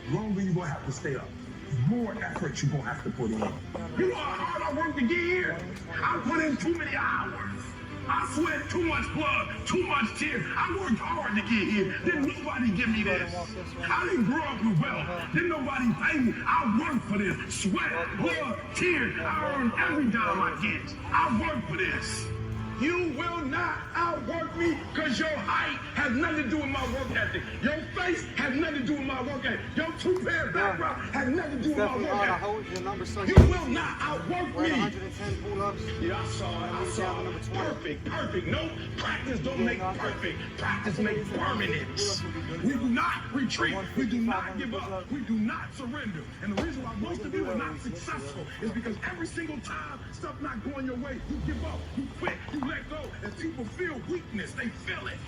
The longer you're going to have to stay up. The more effort you're going to have to put in. You know how hard I worked to get here? I put in too many hours. I sweat too much blood, too much tears. I worked hard to get here. Didn't nobody give me this. I didn't grow up with wealth. Didn't nobody pay me. I worked for this. Sweat, blood, tears. I earned every dime I get. I worked for this. You will not outwork me because your height has nothing to do with my work ethic. Your face has nothing to do with my work ethic. Your two-pair background has nothing to do with my work ethic. You will not outwork me. 110 pull-ups. Yeah, I saw it. I saw it. Perfect, perfect. No, practice don't make perfect. Practice makes permanent. We do not retreat. We do not give up. We do not surrender. And the reason why most of you are not successful is because every single time stuff not going your way, you give up, you quit, you let go. And people feel weakness. They feel it.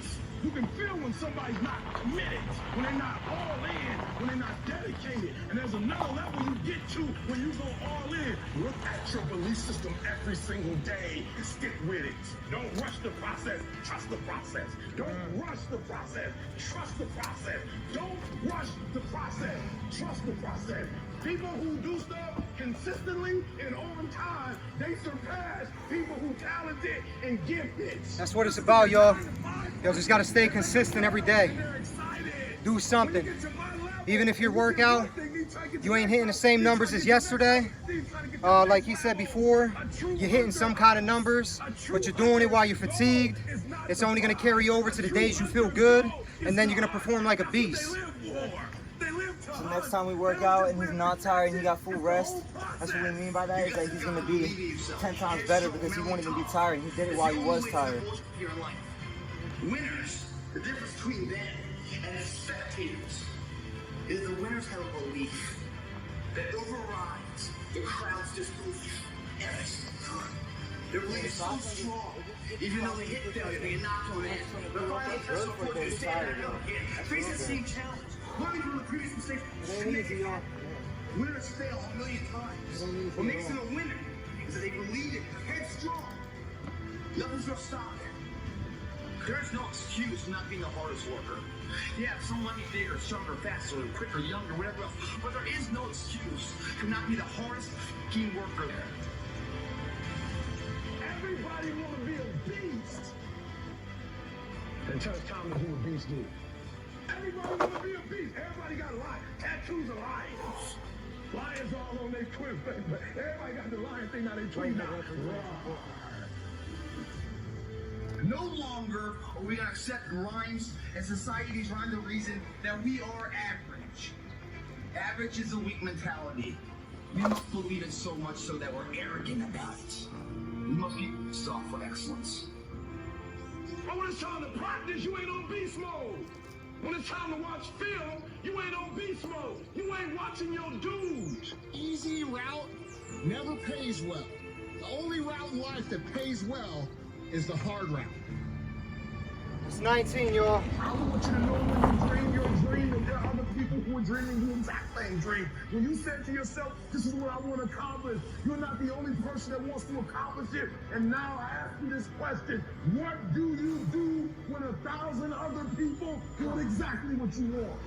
You can feel when somebody's not committed, when they're not all in, when they're not dedicated. And there's another level you get to when you go all in. Look at your belief system every single day and stick with it. Don't rush the process. Trust the process. Don't rush the process. Trust the process. Don't rush the process. Trust the process. People who do stuff consistently and on time, they surpass people who talented and gifted. That's what it's about, y'all. Y'all just gotta stay consistent every day. Do something. Even if your workout, you ain't hitting the same numbers as yesterday. Like he said before, you're hitting some kind of numbers, but you're doing it while you're fatigued. It's only gonna carry over to the days you feel good, and then you're gonna perform like a beast. So next time we work out and he's not tired and he got full rest, that's what we mean by that, is that he's gonna be 10 times better because he won't even be tired. He did it while he was tired. Winners, the difference between them and spectators is the winners have a belief that overrides the crowd's disbelief every time. Their belief is so strong, even though they hit failure, they get knocked on the head. The final test support they stand there again. Face the same challenge. Learning from the previous mistakes. Winners fail a million times. What makes them a winner is that they believe it, headstrong. Nothing's gonna stop them. There's no excuse for not being the hardest worker. Yeah, some might be bigger, stronger, faster, quicker, younger, whatever else. But there is no excuse to not be the hardest fucking worker there. Everybody want to be a beast. Until it's time to do what beasts do. Everybody want to be a beast. Everybody got lions. Tattoos of lions. Lions all on their twin face, but everybody got the lion thing now they tweet now. No longer are we going to accept lines and society's rhyme the reason that we are average. Average is a weak mentality. We must believe it so much so that we're arrogant about it. We must be soft for excellence. But when it's time to practice, you ain't on beast mode. When it's time to watch film, you ain't on beast mode. You ain't watching your dudes. Easy route never pays well. The only route in life that pays well is the hard route. It's 19, y'all. I want you to know when you dream your dream, and there are other people who are dreaming the exact same dream. When you said to yourself, this is what I want to accomplish, you're not the only person that wants to accomplish it. And now I ask you this question: what do you do when 1,000 other people want exactly what you want?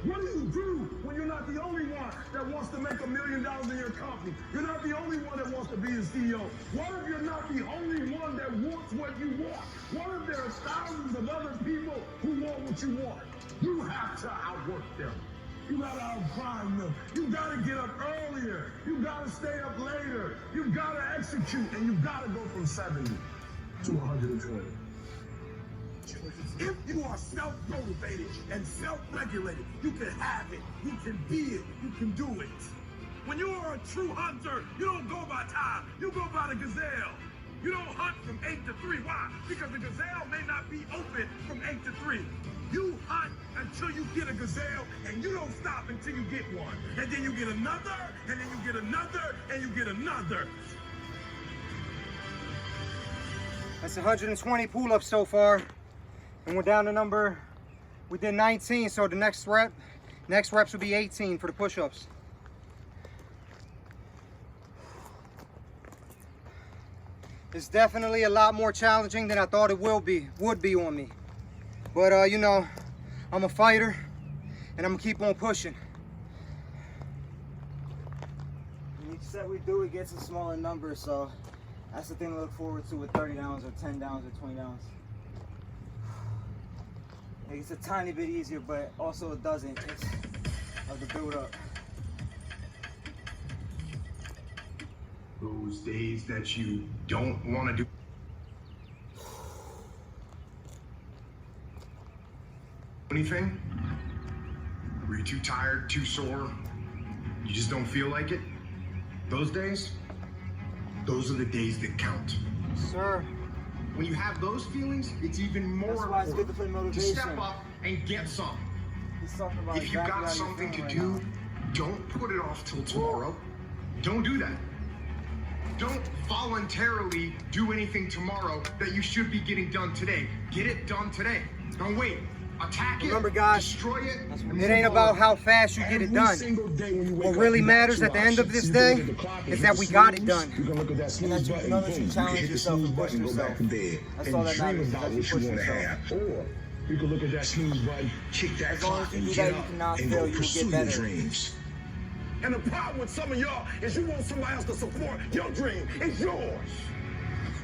What do you do when you're not the only one that wants to make $1 million in your company? You're not the only one that wants to be a CEO. What if you're not the only one that wants what you want? What if there are thousands of other people who want what you want? You have to outwork them. You gotta outgrind them. You gotta get up earlier. You gotta stay up later. You gotta execute, and you gotta go from 70 to 120. If you are self-motivated and self-regulated, you can have it, you can be it, you can do it. When you are a true hunter, you don't go by time, you go by the gazelle. You don't hunt from 8 to 3. Why? Because the gazelle may not be open from 8 to 3. You hunt until you get a gazelle, and you don't stop until you get one. And then you get another, and then you get another, and you get another. That's 120 pull-ups so far. And we're down to we did 19, so the next reps will be 18 for the push-ups. It's definitely a lot more challenging than I thought it would be on me. But you know, I'm a fighter, and I'm gonna keep on pushing. Each set we do, it gets a smaller number, so that's the thing to look forward to with 30 downs or 10 downs or 20 downs. It's a tiny bit easier, but also it doesn't. It's of the build up. Those days that you don't want to do anything, where you're too tired, too sore, you just don't feel like it, those days, those are the days that count. Sir. When you have those feelings, it's even more That's why it's good to put important to motivation. step up and get some. He's talking about If you exactly got how you're something to feeling right do, now. don't put it off till tomorrow. Don't do that. Don't voluntarily do anything tomorrow that you should be getting done today. Get it done today. Don't wait. Attack it. Remember, guys, destroy it. it ain't about how fast you get it done. What really matters at the end of this day is that we got it done. You can look at that snooze button, know that you boom, challenge hit the yourself snooze and push button, go yourself. back to bed, That's and all that dream matters, about that you what you push want to yourself. have. Or you can look at that snooze button, kick that As long clock, as you and do get that, you up cannot and fail, go you will pursue get your better. dreams. And the problem with some of y'all is you want somebody else to support your dream. It's yours.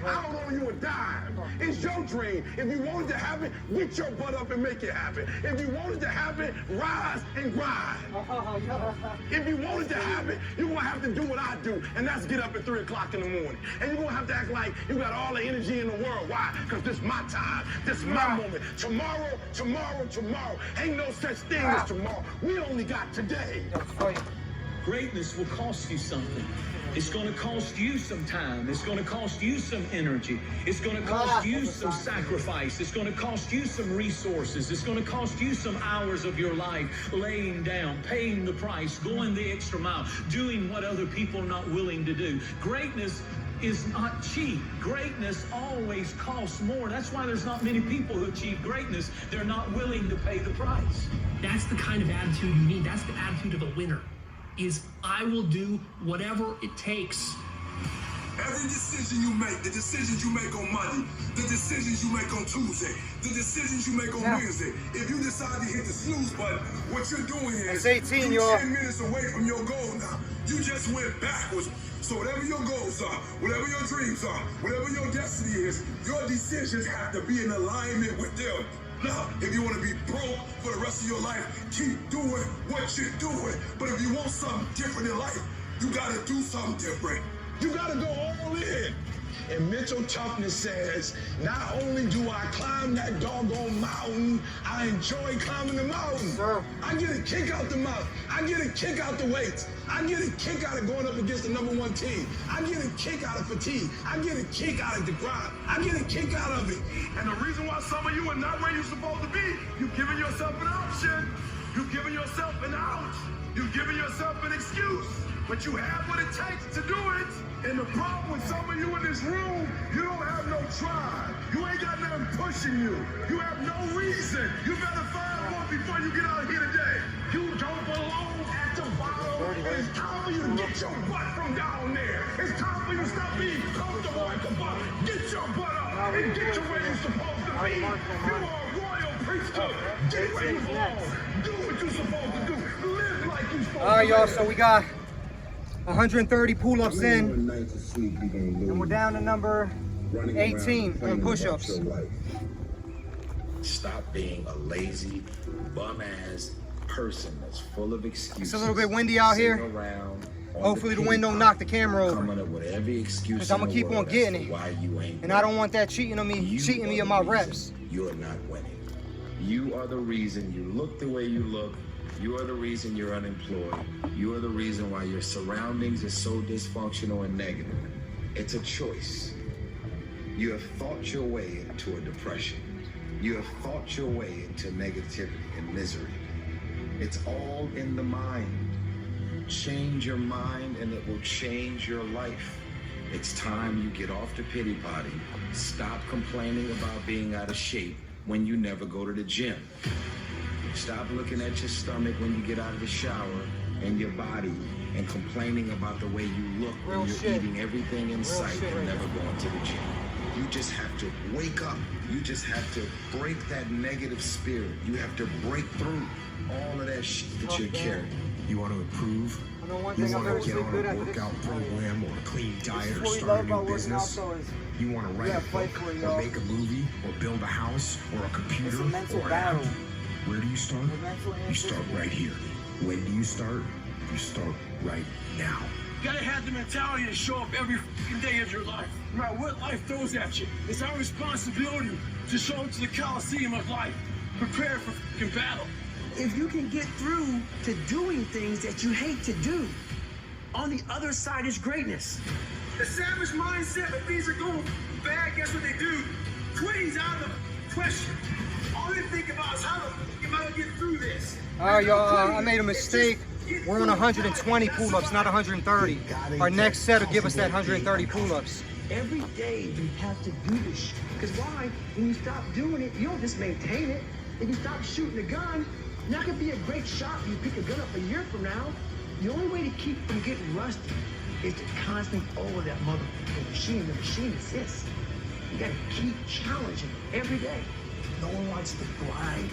I don't owe you a dime. It's your dream. If you wanted to happen, get your butt up and make it happen. If you wanted to happen, rise and grind. If you wanted to happen, you're going to have to do what I do, and that's get up at 3 o'clock in the morning. And you're going to have to act like you got all the energy in the world. Why? Because this is my time. This is my moment. Tomorrow, tomorrow, tomorrow. Ain't no such thing as tomorrow. We only got today. Greatness will cost you something. It's going to cost you some time. It's going to cost you some energy. It's going to cost you some sacrifice. It's going to cost you some resources. It's going to cost you some hours of your life laying down, paying the price, going the extra mile, doing what other people are not willing to do. Greatness is not cheap. Greatness always costs more. That's why there's not many people who achieve greatness. They're not willing to pay the price. That's the kind of attitude you need. That's the attitude of a winner. Is I will do whatever it takes. Every decision you make, the decisions you make on Monday, the decisions you make on Tuesday, the decisions you make on Wednesday, if you decide to hit the snooze button, what you're doing is That's 18, you're y'all. 10 minutes away from your goal now. You just went backwards. So whatever your goals are, whatever your dreams are, whatever your destiny is, your decisions have to be in alignment with them. Now, if you want to be broke for the rest of your life, keep doing what you're doing. But if you want something different in life, you got to do something different. You got to go all in. And mental toughness says, not only do I climb that doggone mountain, I enjoy climbing the mountain. I get a kick out the mountain. I get a kick out the weights. I get a kick out of going up against the #1 team. I get a kick out of fatigue. I get a kick out of the grind. I get a kick out of it. And the reason why some of you are not where you're supposed to be, you've given yourself an option. You've given yourself an out. You've given yourself an excuse. But you have what it takes to do it. And the problem with some of you in this room, you don't have no drive. You ain't got nothing pushing you. You have no reason. You better find one before you get out here today. You don't belong at the bottom. It's time for you to get your butt from down there. It's time for you to stop being comfortable at the bottom. Get your butt up and get to where you're supposed to be. You are a royal priesthood. Get where you belong. Do what you're supposed to do. Live like you're supposed to live. All right, y'all, so we got 130 pull-ups in, and we're down to number 18 on push-ups. Stop being a lazy, bum-ass person that's full of excuses. It's a little bit windy out here. Hopefully the wind don't knock the camera over. Coming up with every excuse. Because I'm gonna keep on getting it. Why you ain't And I don't want that cheating me of my reps. You're not winning. You are the reason you look the way you look. You are the reason you're unemployed. You are the reason why your surroundings are so dysfunctional and negative. It's a choice. You have thought your way into a depression. You have thought your way into negativity and misery. It's all in the mind. Change your mind and it will change your life. It's time you get off the pity potty. Stop complaining about being out of shape when you never go to the gym. Stop looking at your stomach when you get out of the shower and your body and complaining about the way you look when you're eating everything in sight and never going to the gym. You just have to wake up. You just have to break that negative spirit. You have to break through all of that shit that you're carrying. You want to improve? You want to get on a workout program or a clean diet or start a new business? You want to write a book or make a movie or build a house or a computer or an app? Where do you start? You start right here. When do you start? You start right now. You gotta have the mentality to show up every fucking day of your life. No matter what life throws at you, it's our responsibility to show up to the Coliseum of life, prepared for fucking battle. If you can get through to doing things that you hate to do, on the other side is greatness. The savage mindset, when things are going bad, guess what they do? Quitting's out of the question. All they think about is how the fuck am I gonna get through this? All right, y'all, I made a mistake. We're on 120 pull-ups, not 130. Our next set will give us that 130 pull-ups. Every day you have to do this shit. Because why? When you stop doing it, you don't just maintain it. If you stop shooting a gun, you're not gonna be a great shot when you pick a gun up a year from now. The only way to keep from getting rusty is to constantly over that motherfucking machine. The machine exists. You gotta keep challenging every day. No one wants to grind.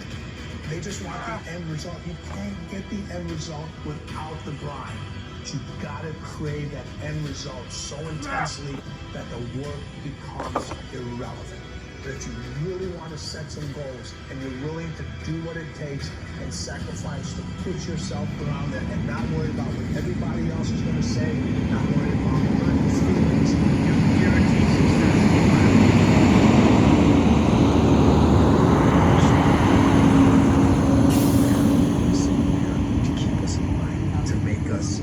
They just want the end result. You can't get the end result without the grind. But you've got to crave that end result so intensely that the work becomes irrelevant. But if you really want to set some goals and you're willing to do what it takes and sacrifice to put yourself around there and not worry about what everybody else is going to say, not worry about one's feelings, you guarantee success. To keep us in line, to make us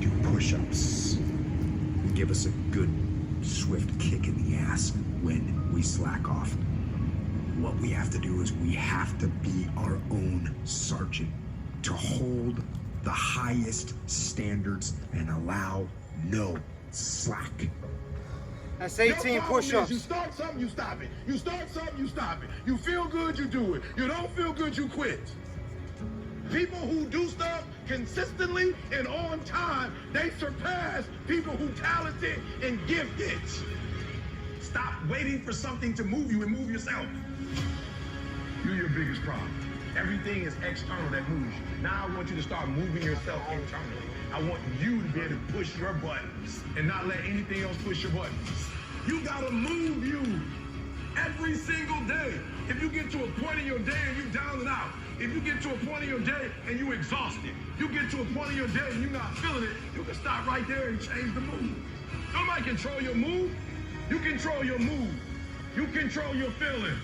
do push-ups, give us a good, swift kick in the ass when we slack off. What we have to do is we have to be our own sergeant, to hold the highest standards and allow no slack. That's 18 push-ups. You start something, you stop it. You start something, you stop it. You feel good, you do it. You don't feel good, you quit. People who do stuff consistently and on time, they surpass people who talented and gifted. Stop waiting for something to move you and move yourself. You're your biggest problem. Everything is external that moves you. Now I want you to start moving yourself internally. I want you to be able to push your buttons and not let anything else push your buttons. You gotta move you every single day. If you get to a point in your day and you down and out, if you get to a point in your day and you exhausted, you get to a point in your day and you're not feeling it, you can stop right there and change the mood. Nobody control your mood. You control your mood. You control your feelings.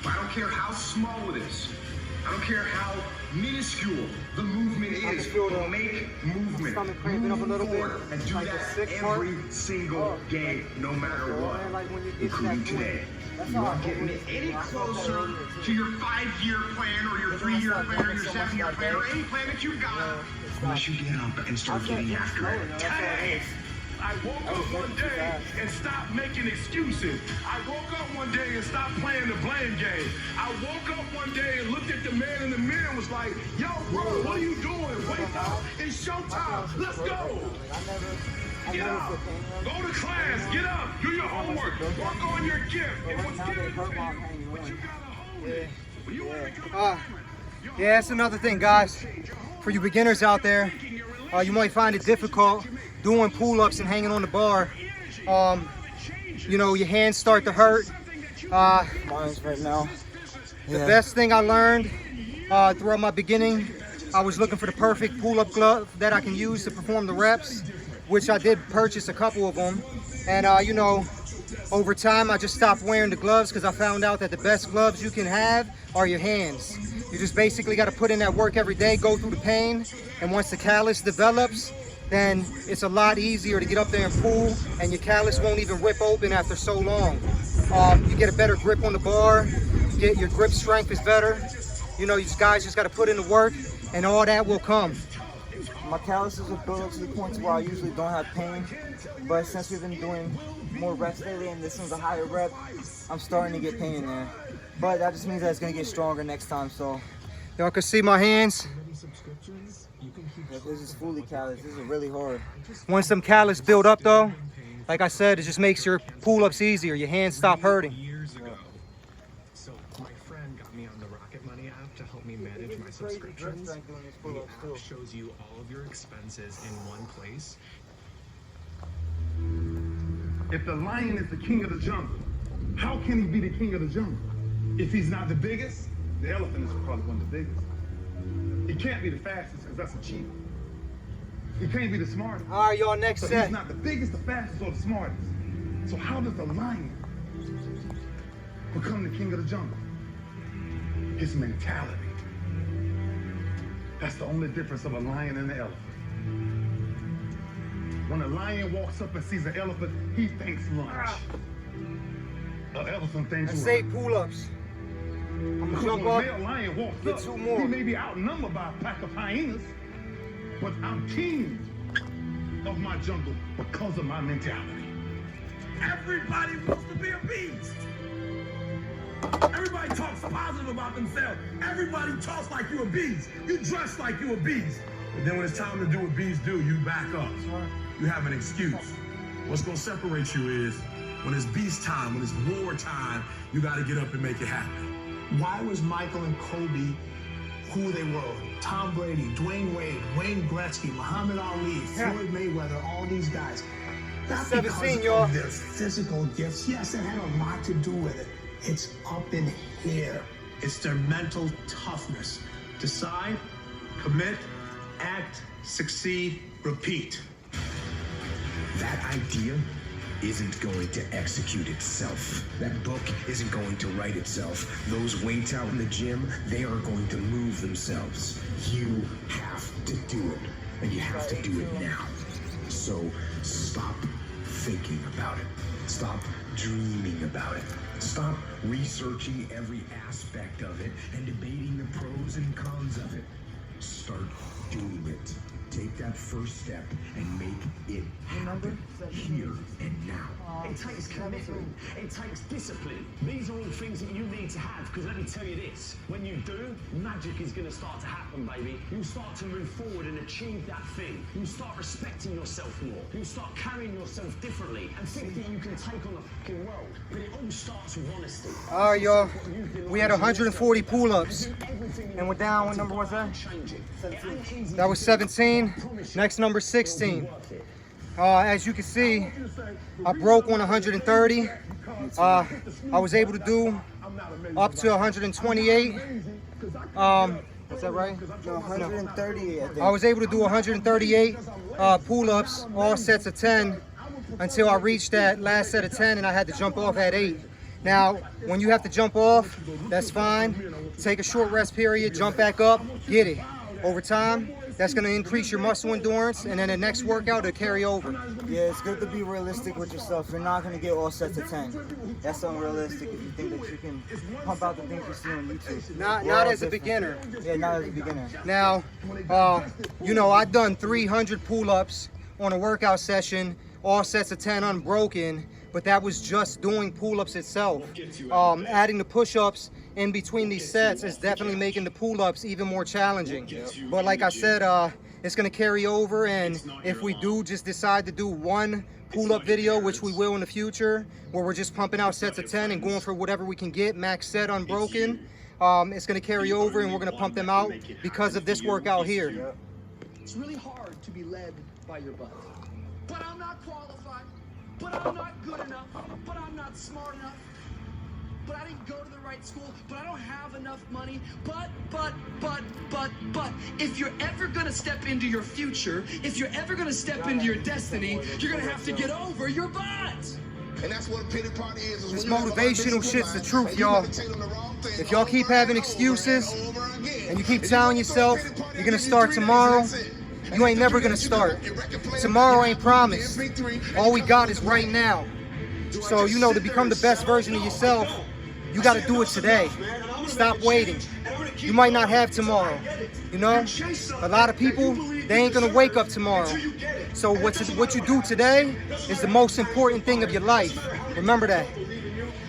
I don't care how small it is. I don't care how minuscule the movement is. But make movement. Move forward and do that every single game, no matter what, including today. You aren't getting any closer to your 5-year plan or your 3-year plan or your 7-year plan or any plan that you've got unless you get up and start getting after it today. I woke up one day and stopped making excuses. I woke up one day and stopped playing the blame game. I woke up one day and looked at the man in the mirror and was like, yo, bro, what are you doing? Wake up. It's showtime. Let's go. Get up. Go to class. Get up. Do your homework. Work on your gift. And what's given to you, but you gotta hold it. You want to become Yeah, that's another thing, guys. For you beginners out there, you might find it difficult doing pull-ups and hanging on the bar. You know, your hands start to hurt. Mine's right now. The best thing I learned throughout my beginning, I was looking for the perfect pull-up glove that I can use to perform the reps, which I did purchase a couple of them. And you know, over time, I just stopped wearing the gloves because I found out that the best gloves you can have are your hands. You just basically got to put in that work every day, go through the pain, and once the callus develops, then it's a lot easier to get up there and pull, and your callus won't even rip open after so long. You get a better grip on the bar, your grip strength is better. You know, you guys just got to put in the work, and all that will come. My calluses are built up to the point where I usually don't have pain, but since we've been doing more reps lately and this one's a higher rep, I'm starting to get pain in there. But that just means that it's going to get stronger next time, so. Y'all can see my hands. This is fully callous. This is really hard. Once some callus build up though, like I said, it just makes your pull-ups easier. Your hands stop hurting. Years ago, so my friend got me on the Rocket Money app to help me manage my subscriptions. The app shows you all of your expenses in one place. If the lion is the king of the jungle, how can he be the king of the jungle? If he's not the biggest, the elephant is probably one of the biggest. He can't be the fastest because that's a cheat. He can't be the smartest. All right, y'all, next set. He's not the biggest, the fastest, or the smartest. So how does the lion become the king of the jungle? His mentality. That's the only difference of a lion and an elephant. When a lion walks up and sees an elephant, he thinks lunch. An elephant thinks That's run. 8 pull-ups. I'm Because gonna jump when up, a male lion walks get up, 2 more. he may be outnumbered by a pack of hyenas, but I'm king of my jungle because of my mentality. Everybody wants to be a beast. Everybody talks positive about themselves. Everybody talks like you a beast. You dress like you a beast. But then when it's time to do what beasts do, you back up. You have an excuse. What's gonna separate you is when it's beast time, when it's war time, you gotta get up and make it happen. Why was Michael and Kobe who they were. Tom Brady, Dwayne Wade, Wayne Gretzky, Muhammad Ali, Floyd Mayweather, all these guys. Not because of their physical gifts. Yes, it had a lot to do with it. It's up in here. It's their mental toughness. Decide, commit, act, succeed, repeat. That idea isn't going to execute itself. That book isn't going to write itself. Those weights out in the gym, they are going to move themselves. You have to do it, and you have to do it now. So stop thinking about it. Stop dreaming about it. Stop researching every aspect of it and debating the pros and cons of it. Start doing it. Take that first step and make it happen here and now. It takes commitment. It takes discipline. These are all things that you need to have, because let me tell you this, when you do, magic is going to start to happen, baby. You start to move forward and achieve that thing. You start respecting yourself more. You start carrying yourself differently and think that you can take on the fucking world. But it all starts with honesty. All right, y'all. We had 140 pull-ups. And we're down, what number was that? 17. That was 17. Next number 16. As you can see, I broke on 130. I was able to do up to 128. Is that right? No, 138, I think. I was able to do 138 pull-ups, all sets of 10, until I reached that last set of 10 and I had to jump off at 8. Now, when you have to jump off, that's fine. Take a short rest period, jump back up, get it. Over time, that's going to increase your muscle endurance, and then the next workout will carry over. Yeah, it's good to be realistic with yourself. You're not going to get all sets of 10. That's unrealistic if you think that you can pump out the things you see on YouTube. Not as a beginner. Yeah, not as a beginner. Now, you know, I've done 300 pull-ups on a workout session, all sets of 10 unbroken, but that was just doing pull-ups itself. Adding the push-ups in between these sets is definitely making the pull-ups even more challenging. But like I said, it's going to carry over, and if we do just decide to do one pull-up video, which we will in the future, where we're just pumping out sets of 10 and going for whatever we can get, max set unbroken, it's going to carry over, and we're going to pump them out because of this workout here. It's really hard to be led by your butt. But I'm not qualified. But I'm not good enough. But I'm not smart enough. But I didn't go to the right school, but I don't have enough money, but, if you're ever gonna step into your future, if you're ever gonna step into your destiny, you're gonna have to get over your butt. And that's what a pity party is. This motivational shit's the truth, y'all. If y'all keep having excuses, and you keep telling yourself you're gonna start tomorrow, you ain't never gonna start. Tomorrow ain't promised. All we got is right now. So, you know, to become the best version of yourself, you got to do it today. Stop waiting. You might not have tomorrow. You know, a lot of people, they ain't going to wake up tomorrow. So what you do today is the most important thing of your life. Remember that.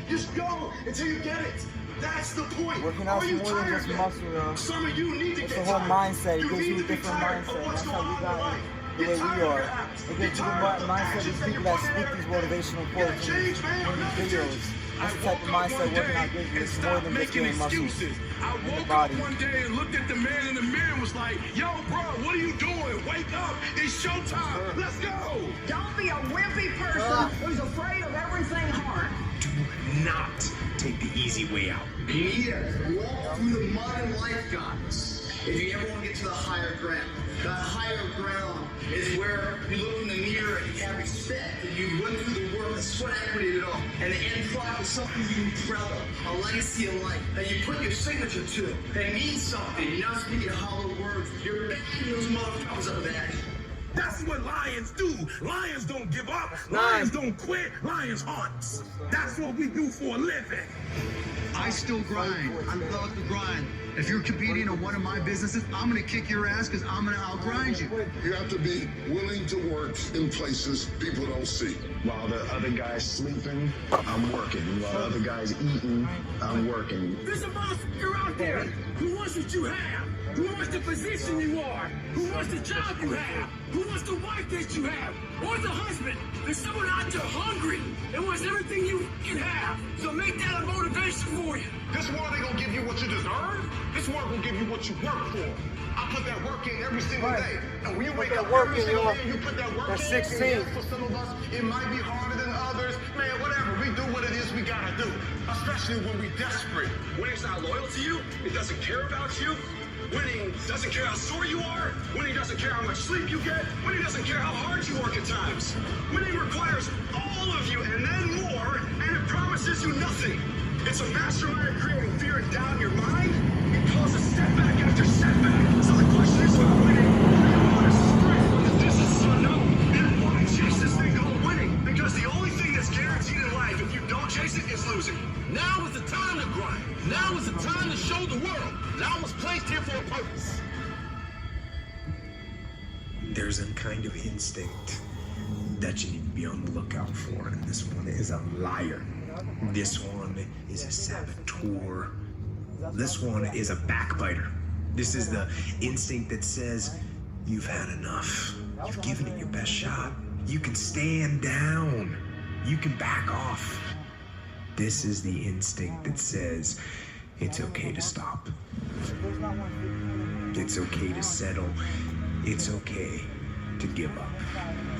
Just go until you get it. That's the point. Working out is more than just muscle, though. Some of you need to It's get the whole tired. mindset. It gives you a different mindset. That's how we got it the way we are. It gives you the mindset of these people that speak these motivational quotes in these videos. That's the type of mindset working out gives you. It's more than just getting muscles in the body. One day and looked at the man in the mirror and was like, yo, bro, what are you doing? Wake up. It's showtime. Let's go. Don't be a wimpy person who's afraid of everything hard. Do not take the easy way out. You need to walk through the mud and life, guys. If you ever want to get to the higher ground, that higher ground is where you look in the mirror and you have respect, and you went through the work, the sweat equity, it all, and the end product is something you can be proud of, a legacy of life that you put your signature to, that means something. You're not speaking hollow words. You're backing those motherfuckers up with action. That's what lions do. Lions don't give up. Lions don't quit. Lions hunt. That's what we do for a living. I still grind. I love to grind. If you're competing in one of my businesses, I'm going to kick your ass because I'm going to outgrind you. You have to be willing to work in places people don't see. While the other guy's sleeping, I'm working. While the other guy's eating, I'm working. There's a motherfucker out there who wants what you have, who wants the position you are, who wants the job you have, who wants the wife that you have, or the husband. There's someone out there hungry and wants everything you can have. So make that a motivation. finish it for you. This world ain't gonna give you what you deserve. This world gonna give you what you work for. I put that work in every single day. And when you wake up every single day and you put that work in, that's 16. and yes, for some of us, it might be harder than others. Man, whatever. We do what it is we gotta do. Especially when we desperate. Winning's not loyal to you. It doesn't care about you. Winning doesn't care how sore you are. Winning doesn't care how much sleep you get. Winning doesn't care how hard you work at times. Winning requires all of you and then more, and it promises you nothing. It's a mastermind creating fear and doubt in your mind. It causes setback after setback. So the question is about winning. What do you want to strength? If this is unknown, then why chase this thing called winning? Because the only thing that's guaranteed in life, if you don't chase it, is losing. Now is the time to grind. Now is the time to show the world that I was placed here for a purpose. There's a kind of instinct that you need to be on the lookout for, and this one is a liar. This one is a saboteur. This one is a backbiter. This is the instinct that says, you've had enough. You've given it your best shot. You can stand down. You can back off. This is the instinct that says, it's okay to stop. It's okay to settle. It's okay to give up.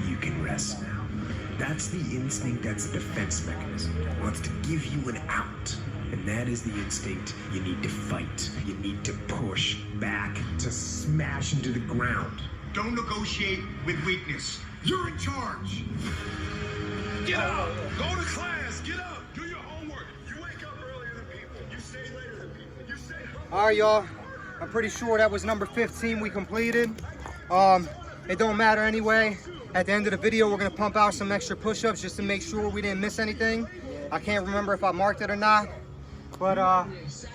You can rest now. That's the instinct, that's a defense mechanism. It wants to give you an out. And that is the instinct you need to fight. You need to push back, to smash into the ground. Don't negotiate with weakness. You're in charge. Get up! Go to class! Get up! Do your homework! You wake up earlier than people. You stay later than people. You stay home. All right, y'all. I'm pretty sure that was number 15 we completed. It don't matter anyway. At the end of the video, we're gonna pump out some extra push-ups just to make sure we didn't miss anything. I can't remember if I marked it or not, but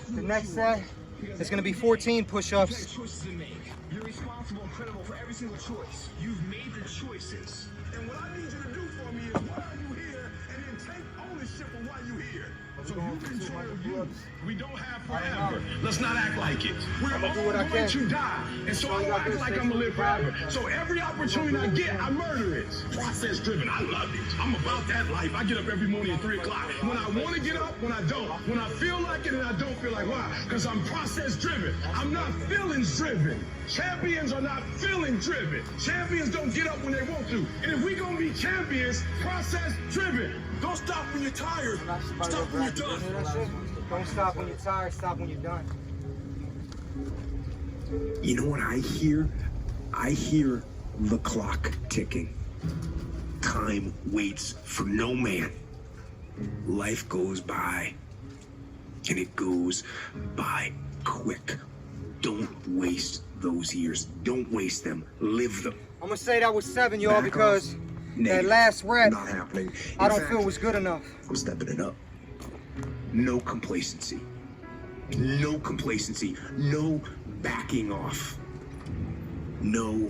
the next set is gonna be 14 push-ups. Choices to make. You're responsible and credible for every single choice. You've made the choices. And what I need you to do for me is why are you here, and then take ownership of why you're here. So you control you. We don't have forever. Let's not act like it. We're all going to die. And so I don't act like I'm going to live forever. So every opportunity I get, I murder it. Process driven. I love it. I'm about that life. I get up every morning at 3 o'clock. When I want to get up, when I don't. When I feel like it and I don't feel like why? Because I'm process driven. I'm not feelings driven. Champions are not feeling driven. Champions don't get up when they want to. And if we're going to be champions, process driven. Don't stop when you're tired. Stop when you're done. Don't stop when you're tired, stop when you're done. You know what I hear? I hear the clock ticking. Time waits for no man. Life goes by, and it goes by quick. Don't waste those years. Don't waste them. Live them. I'm gonna say that was 7, y'all, because that last rep, not happening. I don't feel was good enough. I'm stepping it up. No complacency. No complacency. No backing off. No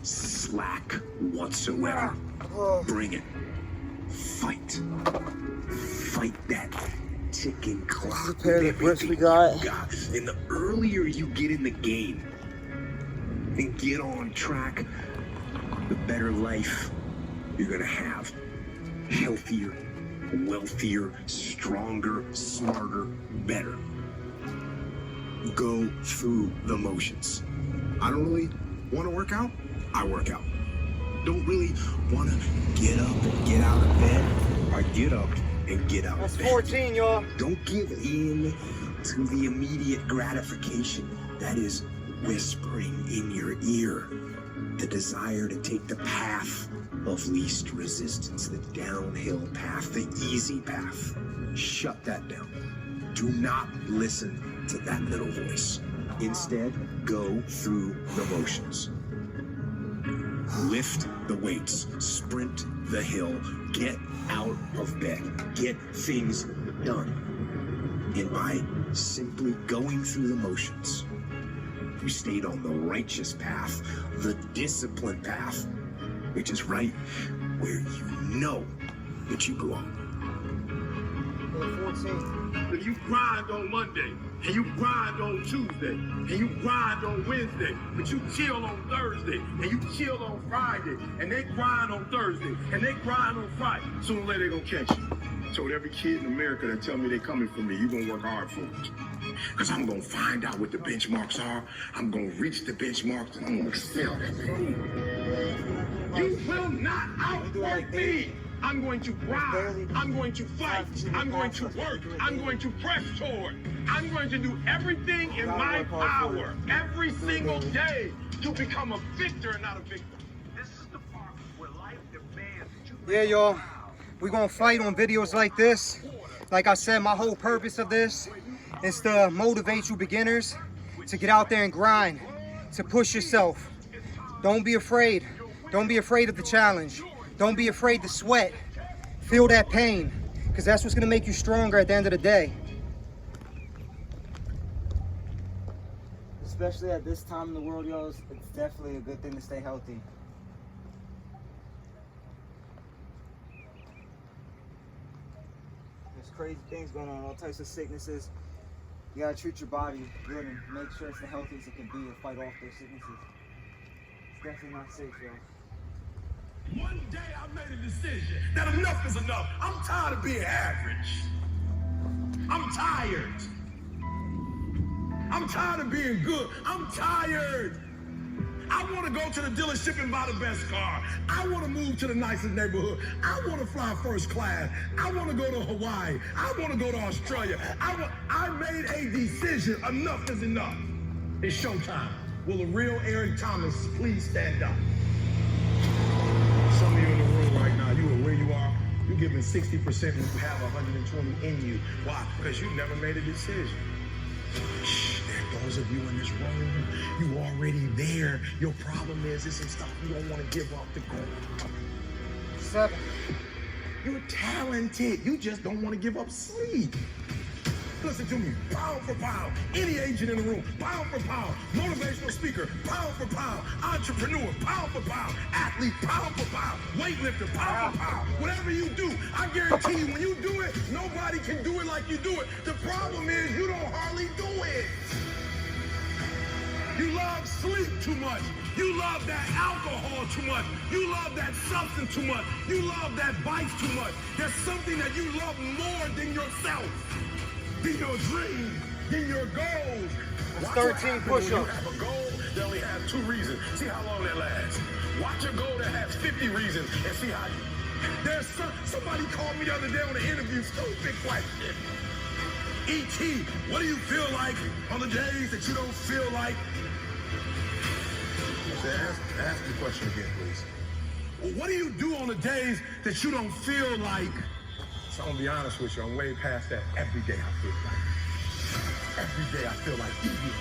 slack whatsoever. Bring it. Fight. Fight that ticking clock. This is a pair of the grips we got. And the earlier you get in the game and get on track, the better life you're gonna have. Healthier, wealthier, stronger, smarter, better. Go through the motions. I don't really want to work out. I work out. Don't really want to get up and get out of bed. I get up and get out That's of bed. 14, y'all. Don't give in to the immediate gratification that is whispering in your ear. The desire to take the path of least resistance, the downhill path, the easy path. Shut that down. Do not listen to that little voice. Instead, go through the motions. Lift the weights, sprint the hill, get out of bed, get things done. And by simply going through the motions, you stayed on the righteous path, the disciplined path, which is right where you know that you belong. 14. If you grind on Monday, and you grind on Tuesday, and you grind on Wednesday, but you chill on Thursday, and you chill on Friday, and they grind on Thursday, and they grind on Friday, sooner or later they're gonna catch you. told every kid in America that tell me they coming for me, you gonna work hard for it. Because I'm gonna find out what the benchmarks are. I'm gonna reach the benchmarks and I'm gonna excel that thing. You will not outwork me. I'm going to grind. I'm going to fight. I'm going to work. I'm going to press toward. I'm going to do everything in my power every single day to become a victor and not a victim. This is the part where life demands that you. Yeah, y'all. We're gonna fight on videos like this. Like I said, my whole purpose of this is to motivate you beginners to get out there and grind, to push yourself. Don't be afraid. Don't be afraid of the challenge. Don't be afraid to sweat. Feel that pain, because that's what's gonna make you stronger at the end of the day. Especially at this time in the world, yo, it's definitely a good thing to stay healthy. There's crazy things going on, all types of sicknesses. You gotta treat your body good and make sure it's the healthiest it can be to fight off those sicknesses. It's definitely not safe, yo. One day I made a decision that enough is enough. I'm tired of being average. I'm tired. I'm tired of being good. I'm tired. I want to go to the dealership and buy the best car. I want to move to the nicest neighborhood. I want to fly first class. I want to go to Hawaii. I want to go to Australia. I made a decision. Enough is enough. It's showtime. Will the real Eric Thomas please stand up? Some of you in the room right now, you are where you are. You're giving 60% and you have 120 in you. Why? Because you never made a decision. Shh, there are those of you in this room, you already there. Your problem is some stuff you don't want to give up to go. 7. You're talented. You just don't want to give up sleep. Listen to me, pound for pound, any agent in the room, pound for pound, motivational speaker, pound for pound, entrepreneur, pound for pound, athlete, pound for pound, weightlifter, pound for pound, whatever you do, I guarantee you when you do it, nobody can do it like you do it. The problem is you don't hardly do it. You love sleep too much. You love that alcohol too much. You love that substance too much. You love that vice too much. There's something that you love more than yourself. Than your dreams, than your goals. That's 13 push-ups. You have a goal that only has 2 reasons. See how long that lasts. Watch a goal that has 50 reasons and see how you... There's somebody called me the other day on an interview, stupid question. E.T., what do you feel like on the days that you don't feel like? Ask the question again, please. Well, what do you do on the days that you don't feel like? So I'm gonna be honest with you, I'm way past that. Every day I feel like. Every day I feel like eating.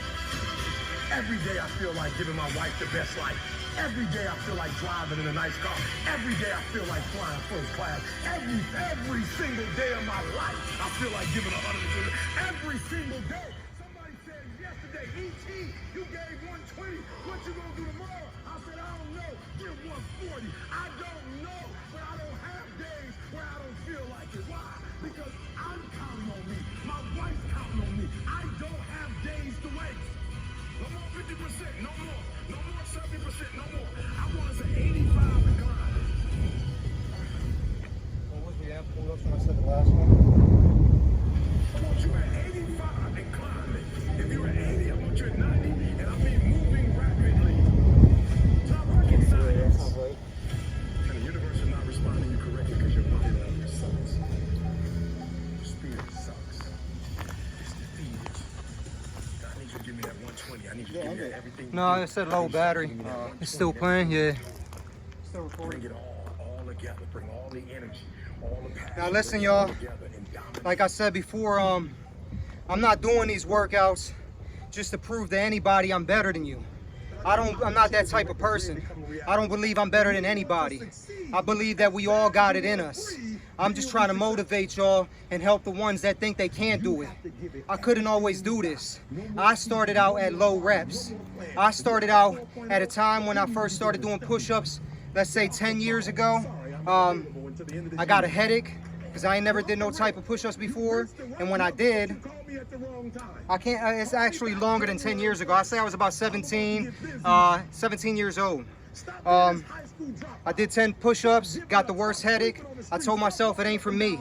Every day I feel like giving my wife the best life. Every day I feel like driving in a nice car. Every day I feel like flying first class. Every single day of my life, I feel like giving 100%. Every single day. Somebody said yesterday, E.T., you gave 120. What you gonna do tomorrow? I said, I don't know. Give 140. I don't know, but I don't have days where I don't feel like it. Why? Because I'm counting on me. My wife's counting on me. I don't have days to waste. No more 50%. No more. No more 70%. No more. I want us at 85 and grind. What was the app pulled up when I said the last one? I want you at 85 and climbing. If you're at 80, I want you at 90. And I mean moving rapidly. Top rocket science. And the universe is not responding to you correctly because your body language sucks. Your spirit sucks. It's defeated. I need you to give me that 120. I need you to give me that everything. No, it said low battery. It's still playing, yeah. Still recording. Bring it all together. Bring all the energy, all the passion. Now listen, y'all. Like I said before, I'm not doing these workouts just to prove to anybody I'm better than you. I'm not that type of person. I don't believe I'm better than anybody. I believe that we all got it in us. I'm just trying to motivate y'all and help the ones that think they can't do it. I couldn't always do this. I started out at low reps. I started out at a time when I first started doing push-ups, let's say 10 years ago. I got a headache because I ain't never did no type of push-ups before. And when I did, it's actually longer than 10 years ago. I say I was about 17 years old. I did 10 push-ups, got the worst headache. I told myself it ain't for me.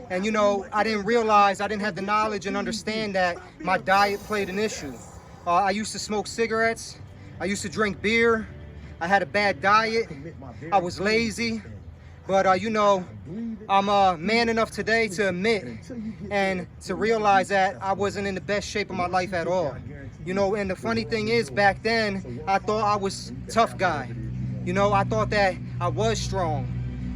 And you know, I didn't realize, I didn't have the knowledge and understand that my diet played an issue. I used to smoke cigarettes. I used to drink beer. I had a bad diet. I was lazy. But you know, I'm man enough today to admit and to realize that I wasn't in the best shape of my life at all. You know, and the funny thing is, back then, I thought I was a tough guy. You know, I thought that I was strong.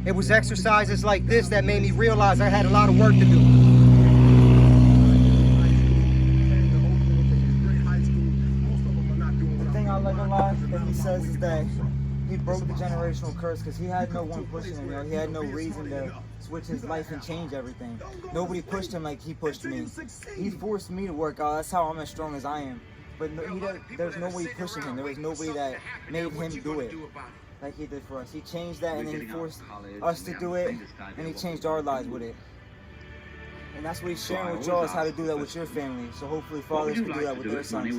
It was exercises like this that made me realize I had a lot of work to do. The thing I like a lot that he says is that he broke the generational curse because he had no one pushing him. You know, he had no reason to switch his life and change everything. Nobody pushed him like he pushed me. He forced me to work out. That's how I'm as strong as I am. But there's nobody pushing him. There was nobody that made him do it like he did for us. He changed that, and then he forced us to do it, and he changed our lives with it. And that's what he's sharing with y'all, is how to do that with your family. So hopefully fathers can do that with their sons.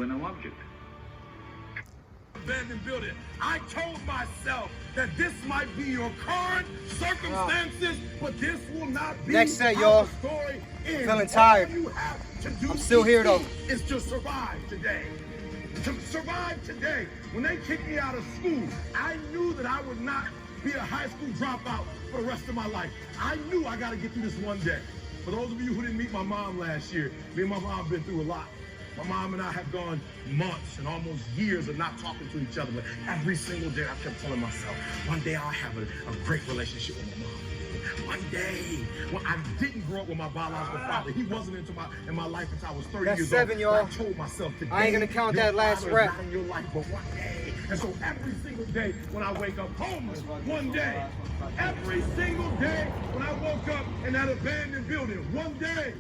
Abandoned building. I told myself that this might be your current circumstances, but this will not be. Next set, y'all. Feeling tired. I'm still here though. Is to survive today. To survive today. When they kicked me out of school, I knew that I would not be a high school dropout for the rest of my life. I knew I got to get through this one day. For those of you who didn't meet my mom last year, me and my mom have been through a lot. My mom and I have gone months and almost years of not talking to each other, but every single day I kept telling myself, one day I'll have a great relationship with my mom. One day. Well, I didn't grow up with my biological father. He wasn't in my life until I was 30 That's years 7, old. y'all. I told myself today, I ain't gonna count that last father is rep. not in your life, but one day. And so every single day when I wake up homeless, one day. Every single day when I woke up in that abandoned building, one day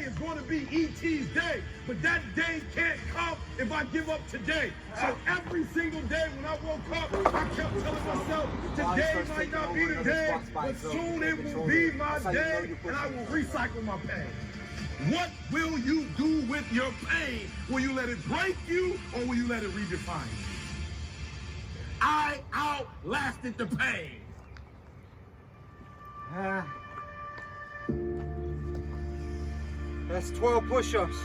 is going to be E.T.'s day, but that day can't come if I give up today. So every single day when I woke up, I kept telling myself, today might not be the day, but soon it will be my day, and I will recycle my pain. What will you do with your pain? Will you let it break you, or will you let it redefine you? I outlasted the pain. That's 12 push-ups.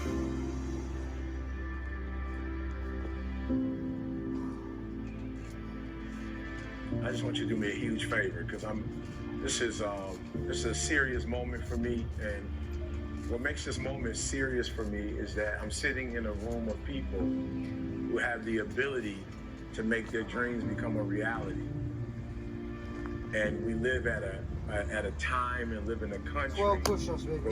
I just want you to do me a huge favor, because this is a serious moment for me, and what makes this moment serious for me is that I'm sitting in a room of people who have the ability to make their dreams become a reality. And we live at a time and live in a country where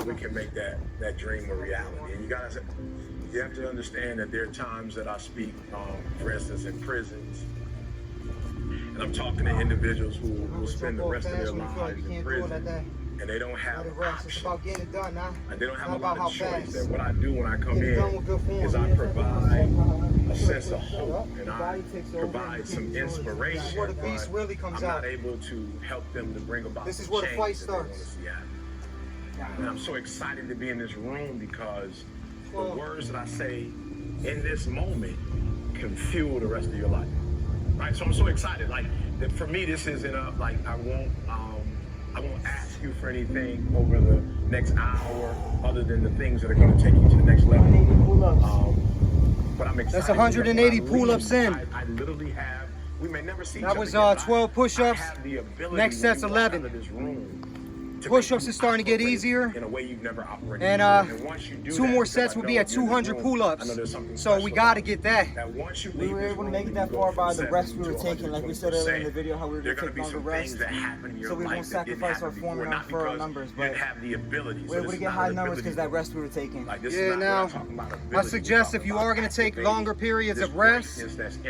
we can make that dream a reality. And you have to understand that there are times that I speak, for instance, in prisons. And I'm talking to individuals who will spend the rest of their lives in prison. And they don't have options. It's about getting it done, nah. And they don't have a Not lot about of how choice. fast. That what I do when I come Get it done with good in form. is I provide a sense of hope, and I provide some inspiration. This is where the beast really comes I'm out. not able to help them to bring about This is some where the change fight that they wanna starts. see happen. And I'm so excited to be in this room because the words that I say in this moment can fuel the rest of your life. Right? So I'm so excited. Like, that for me, this isn't like I won't ask you for anything over the next hour other than the things that are going to take you to the next level. But I'm excited. That's 180 pull-ups in. I literally have. We may never see. That was 12 push-ups. Next set's 11. Push-ups is starting to get easier. In a way you've never operated. And once you do 2 more sets will be at 200 pull-ups. So we got to get that. We were able to make it that far by the rest we were taking, like we said earlier in the video, how we were going to take longer rest. So we won't sacrifice our form and for our numbers, but we were able to get high numbers because that rest we were taking. Yeah, now, I suggest if you are going to take longer periods of rest,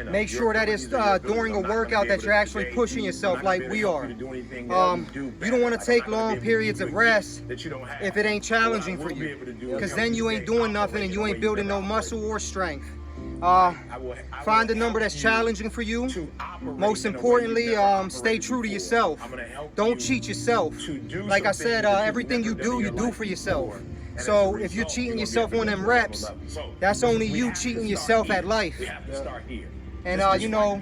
make sure that it's during a workout that you're actually pushing yourself like we are. You don't want to take long periods of rest if it ain't challenging for you, because then you ain't doing nothing and you ain't building no muscle or strength. Find a number that's challenging for you. Most importantly, stay true to yourself. Don't cheat yourself. Like I said, everything you do for yourself. So if you're cheating yourself on them reps, that's only you cheating yourself at life. And you know,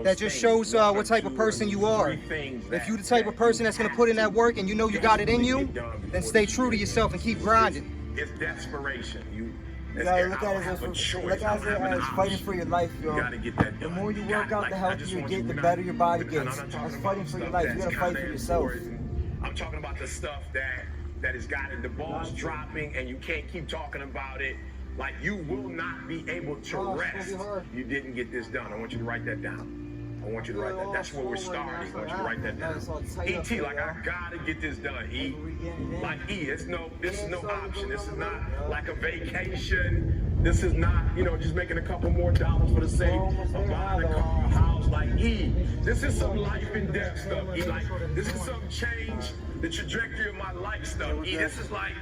That just shows what type of person you are. If you're the type of person that's gonna put in that work and you know you got it in you, then stay true to yourself and keep grinding. It's desperation. You gotta look at it as fighting for your life, yo. The more you work out, the healthier you get, the better your body gets. That's fighting for your life. You gotta fight for yourself. I'm talking about the stuff that has gotten the balls dropping and you can't keep talking about it. Like, you will not be able to rest. You didn't get this done. I want you to write that down. I want you to write that. That's where we're starting. I want you to write that down. E.T., like, I gotta get this done, E. Like, E, this is no option. This is not like a vacation. This is not, just making a couple more dollars for the sake of buying a car, a house. Like, E, this is some life and death stuff. E, like, this is some change the trajectory of my life stuff. E, this is like,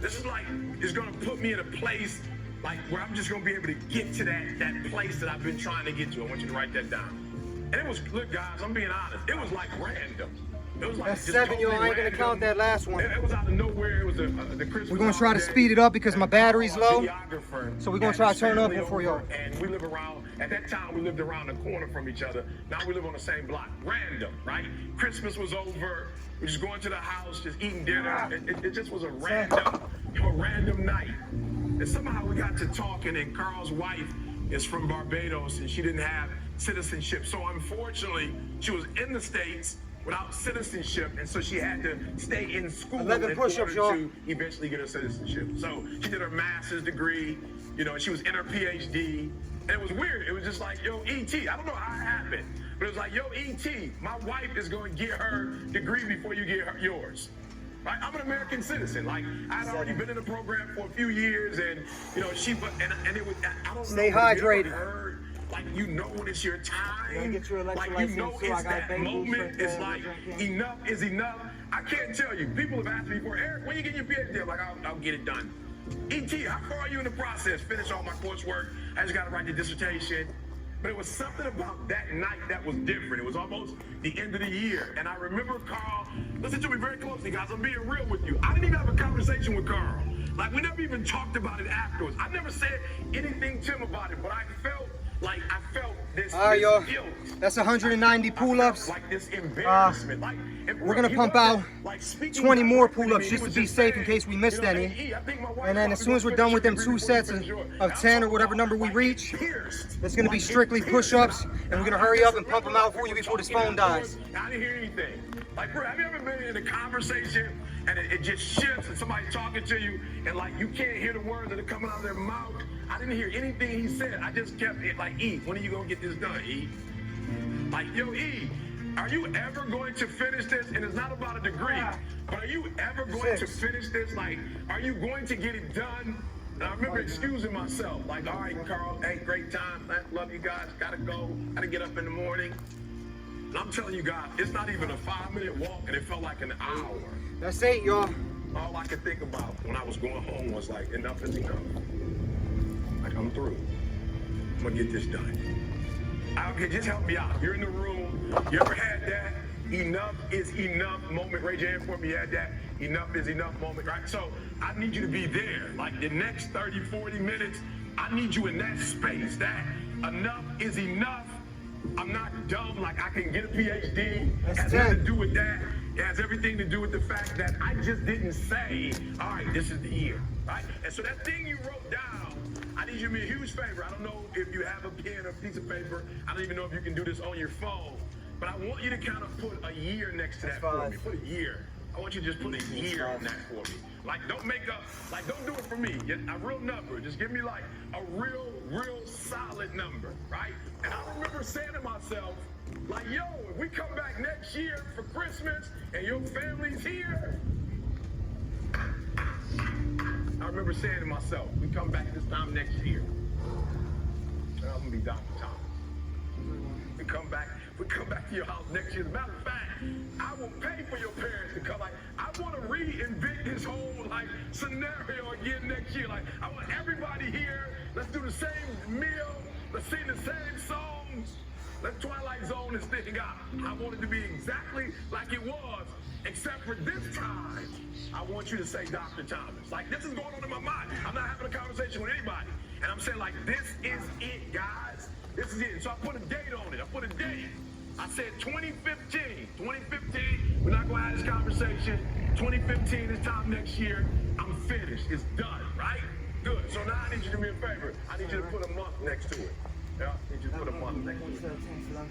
it's gonna put me in a place like where I'm just gonna be able to get to that place that I've been trying to get to. I want you to write that down. And it was, look guys, I'm being honest, it was like random. It was like that's 7, yo. I ain't gonna count that last one. It was out of nowhere. It was the Christmas. We're gonna try to speed it up because my battery's low. So we're gonna try to turn up before y'all. And we live around, at that time we lived around the corner from each other. Now we live on the same block. Random, right? Christmas was over. We're just going to the house, just eating dinner. It just was a random night. And somehow we got to talking, and Carl's wife is from Barbados and she didn't have citizenship. So unfortunately, she was in the States without citizenship, and so she had to stay in school in order to eventually get her citizenship. So she did her master's degree, she was in her PhD, and it was weird. It was just like, yo, E.T., I don't know how it happened, but it was like, yo, E.T., my wife is going to get her degree before you get yours. Right? I'm an American citizen. Like, I'd already been in the program for a few years, and, and it was, I don't stay know. hydrated. Like, when it's your time, it's that moment, it's like, enough is enough. I can't tell you, people have asked me before, Eric, when you get your PhD? I'm like, I'll get it done. E.T., how far are you in the process? Finish all my coursework, I just gotta write the dissertation. But it was something about that night that was different. It was almost the end of the year. And I remember Carl, listen to me very closely, guys, I'm being real with you. I didn't even have a conversation with Carl. Like, we never even talked about it afterwards. I never said anything to him about it, but I felt this, all right, y'all. guilt. That's 190 pull-ups. Like this embarrassment. We're gonna pump out 20 more pull-ups just to be safe in case we missed any. And then as soon as we're done with them 2 sets of 10 or whatever number we reach, it's gonna be strictly push-ups, and we're gonna hurry up and pump them out for you before this phone dies. I didn't hear anything. Like, bro, have you ever been in a conversation and it just shifts and somebody's talking to you and like you can't hear the words that are coming out of their mouth? I didn't hear anything he said. I just kept it like, E, when are you gonna get this done, E? Like, yo, E, are you ever going to finish this? And it's not about a degree, but are you ever going to finish this? Like, are you going to get it done? And I remember excusing myself, like, all right, Carl, hey, great time, love you guys, gotta go, gotta get up in the morning. And I'm telling you guys, it's not even a 5-minute walk, and it felt like an hour. That's 8, y'all. All I could think about when I was going home was like, enough is enough. Like, I'm through. I'm gonna get this done. Okay, just help me out. You're in the room. You ever had that enough is enough moment? Raise your hand for me. You had that enough is enough moment, right? So I need you to be there. Like, the next 30, 40 minutes, I need you in that space. That enough is enough. I'm not dumb, like I can get a PhD. It has nothing to do with that. It has everything to do with the fact that I just didn't say, all right, this is the year, right? And so that thing you wrote down, I need you to be a huge favor. I don't know if you have a pen or a piece of paper. I don't even know if you can do this on your phone, but I want you to kind of put a year next to that for me. Put a year. I want you to just put a year on that for me. Like, don't make up, like, don't do it for me. A real number. Just give me like a real solid number, right? And I remember saying to myself, like, yo, if we come back next year for Christmas and your family's here, I remember saying to myself, we come back this time next year, and I'm gonna be Dr. Thomas. We come back to your house next year. As a matter of fact, I will pay for your parents to come. Like, I want to reinvent this whole like scenario again next year. Like, I want everybody here. Let's do the same meal. Let's sing the same songs. Let's Twilight Zone this thing out. I want it to be exactly like it was, except for this time, I want you to say Dr. Thomas. Like, this is going on in my mind. I'm not having a conversation with anybody. And I'm saying, like, this is it, guys. This is it. So I put a date on it. I put a date. I said 2015. 2015, we're not going to have this conversation. 2015 is time next year. I'm finished. It's done, right? Good. So now I need you to do me a favor. I need you to put a month next to it. Yeah, I need you to put a month next to it.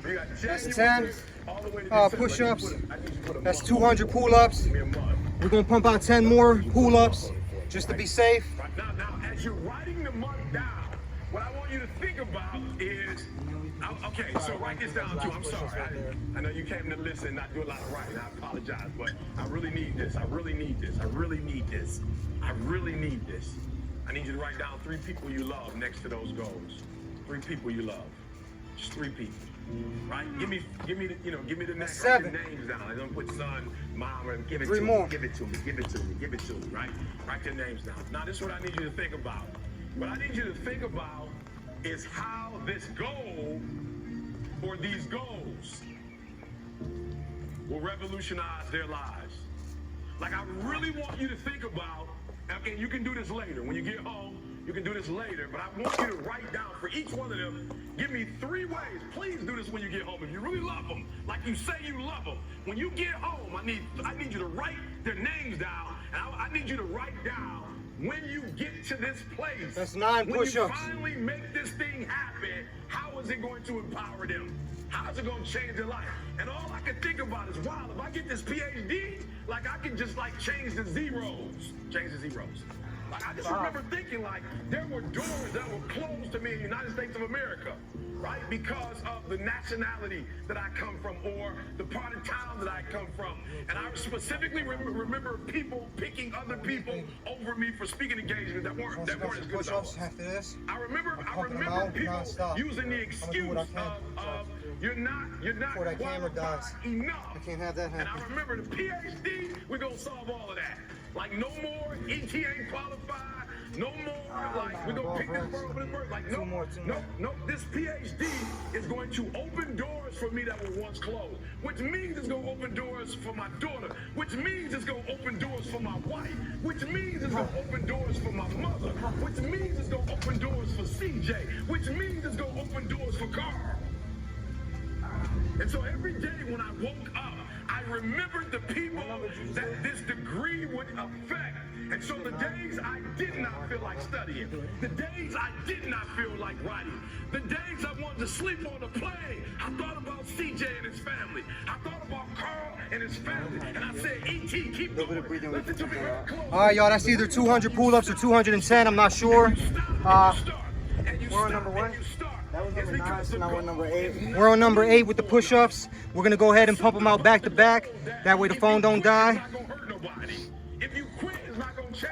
You got That's January 10 all the way to December. push-ups. I need you to put a That's month. 200 pull-ups. Give me a month. We're gonna pump out 10 more pull-ups just to be safe. Right now, as you're writing the month down, what I want you to think about is, okay, so write this down too. I'm sorry. I know you came to listen, not do a lot of writing. I apologize, but I really need this. I really need this. I really need this. I really need this. I need you to write down 3 people you love next to those goals. 3 people you love. Just 3 people. Right? Give me the, give me the names. Write the names down. I don't put son, mom, and give it 3 to more. me. Give it to me. Give it to me. Give it to me. Right? Write their names down. Now, this is what I need you to think about. What I need you to think about is how this goal or these goals will revolutionize their lives. Like, I really want you to think about, and you can do this later. When you get home, you can do this later, but I want you to write down for each one of them, give me 3 ways. Please do this when you get home. If you really love them, like you say you love them, when you get home, I need you to write their names down, and I need you to write down when you get to this place. That's 9 push-ups. When you finally make this thing happen, how is it going to empower them? How is it going to change their life? And all I can think about is, wow, if I get this PhD, like I can just like change the zeros. Like, I just remember thinking, like, there were doors that were closed to me in the United States of America, right? Because of the nationality that I come from or the part of town that I come from. And I specifically remember people picking other people over me for speaking engagements that weren't as good as I was. After this, I remember people using the excuse of you're not before that camera dies. enough. I can't have that And happen. I remember the PhD, we're gonna solve all of that. Like, no more ET ain't qualified, no more, like, we're gonna pick this bird over this bird. Like, no, this PhD is going to open doors for me that were once closed, which means it's gonna open doors for my daughter, which means it's gonna open doors for my wife, which means it's gonna open doors for my mother, which means it's gonna open doors for CJ, which means it's gonna open doors for Carl. And so every day when I woke up, I remembered the people that this degree would affect. And so the days I did not feel like studying, the days I did not feel like writing, the days I wanted to sleep on the plane, I thought about CJ and his family. I thought about Carl and his family. And I said, E.T., keep going. Listen to me very close. All right, y'all, that's either 200 pull-ups or 210. I'm not sure. We're on number 1. That was number 9, so now we're number 8. We're on number 8 with the push-ups. We're gonna go ahead and pump them out back to back. That way the phone don't die.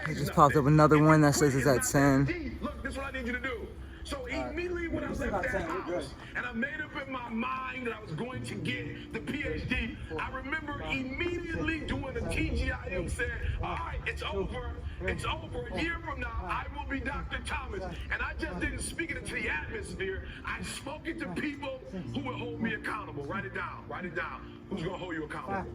He just popped up another one that says it's at 10. Look, this is what I need you to do. So immediately when I left that house, and I made up in my mind that I was going to get the PhD, I remember immediately doing a TGIF said, all right, it's over. It's over. A year from now, I will be Dr. Thomas. And I just didn't speak it into the atmosphere. I spoke it to people who will hold me accountable. Write it down. Write it down. Who's going to hold you accountable?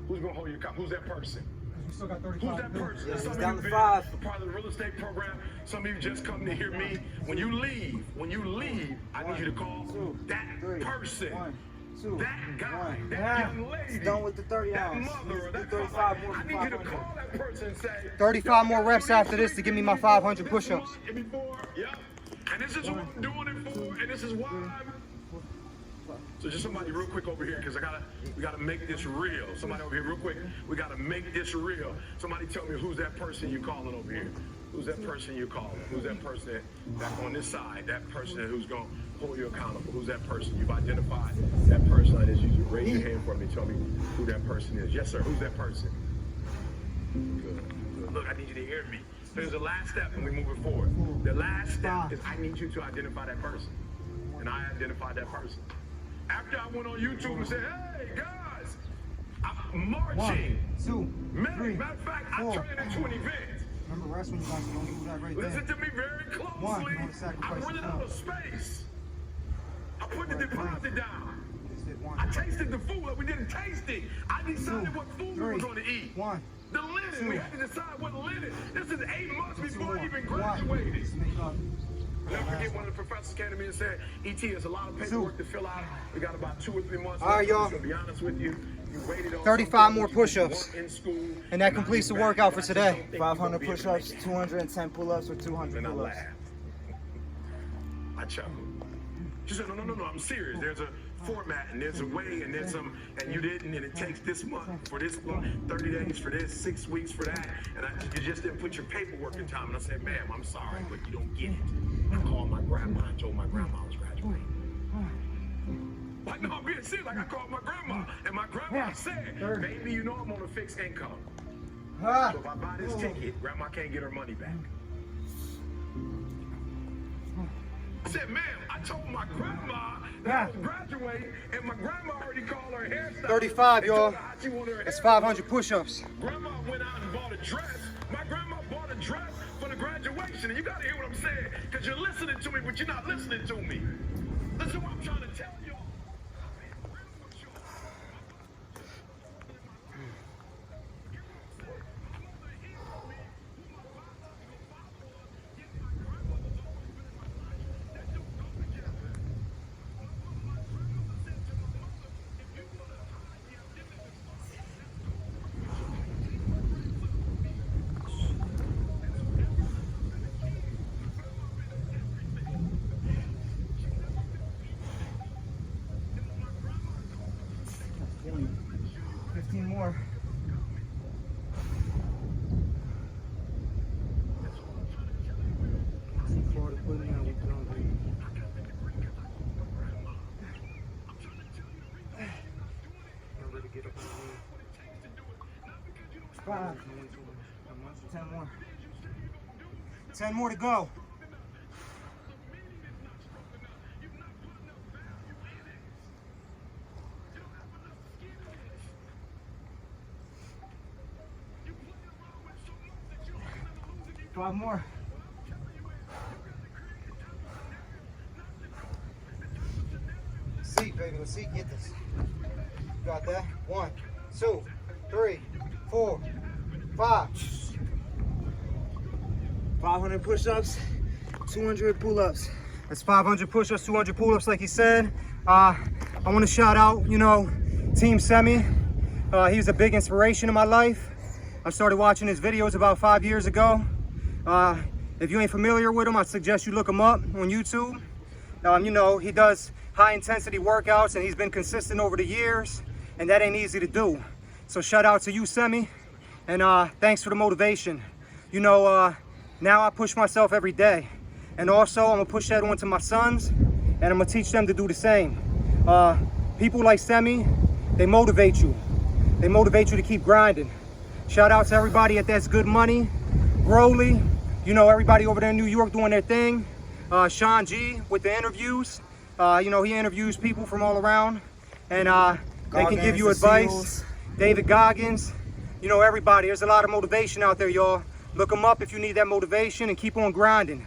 Who's going to hold you accountable? Who's that person? Still got Who's that person? Some of down you to been 5. a part of the real estate program. Some of you just come to hear me. When you leave, I need you to call that person. 1, 2, That guy, 1. that young lady, Done with the 30 that ounce. mother, that 35 father. more I than need you to 500. call that person and say, 35 more reps after this to give me my 500 push-ups. Before, yep. And this is what I'm doing it for, and this is why I'm. So just somebody real quick over here, because we gotta make this real. Somebody over here real quick, we gotta make this real. Somebody tell me who's that person you're calling over here. Who's that person you're calling? Who's that person that's on this side? That person who's gonna hold you accountable. Who's that person? You've identified that person. I just need you to raise your hand for me. Tell me who that person is. Yes, sir. Who's that person? Good. Look, I need you to hear me. There's the last step when we move it forward. The last step is I need you to identify that person. And I identified that person. After I went on YouTube and said, hey, guys, I'm marching. 1, 2, 3, Matter of fact, I 4, turned it into an event. Remember, rest when you guys don't do that right there. Listen to me very closely. I'm running out of space. I put the deposit down. I tasted the food. Like we did a tasting. I decided what food we were going to eat. 1. The linen. We had to decide what linen. This is 8 months before I even 1. graduated. Never forget one of the professors came to me and said, E.T., there's a lot of paperwork to fill out. We got about 2 or 3 months All right, y'all. To be honest with you, you waited on 35 more push-ups. in school. And that completes the workout for today. 500 push-ups, 210 pull-ups, or 200 And I pull-ups. laughed. I chuckled. She said, no, I'm serious. There's a format and there's a way and there's some, and you didn't, and it takes this month for this long, 30 days for this, 6 weeks for that, and you just didn't put your paperwork in time. And I said, ma'am, I'm sorry, but you don't get it. I called my grandma and told my grandma I was graduating. Like, no, I'm being serious. Like, I called my grandma, and my grandma said, baby, you know I'm on a fixed income. So if I buy this ticket, grandma can't get her money back. I said, ma'am, I told my grandma that I was graduating, and my grandma already called her hairstylist. 35, y'all. That's 500 push-ups. Grandma went out and bought a dress. My grandma bought a dress for the graduation, and you gotta hear what I'm saying, because you're listening to me, but you're not listening to me. Listen what I'm trying to tell you. More. Five. 10 more. 10 more to go. Five more. See, baby, let's see. Get this. You got that? 1, 2, 3, 4, 5. 500 push-ups, 200 pull-ups. That's 500 push-ups, 200 pull-ups, like he said. I want to shout out, Team Semi. He was a big inspiration in my life. I started watching his videos about 5 years ago. If you ain't familiar with him, I suggest you look him up on YouTube. He does high-intensity workouts, and he's been consistent over the years, and that ain't easy to do. So shout out to you, Semi, and thanks for the motivation. Now I push myself every day, and also I'm gonna push that on to my sons, and I'm gonna teach them to do the same. People like Semi, they motivate you. They motivate you to keep grinding. Shout out to everybody at That's Good Money, Broly, everybody over there in New York doing their thing. Sean G with the interviews. He interviews people from all around, and they can give you advice. David Goggins, everybody. There's a lot of motivation out there, y'all. Look them up if you need that motivation, and keep on grinding.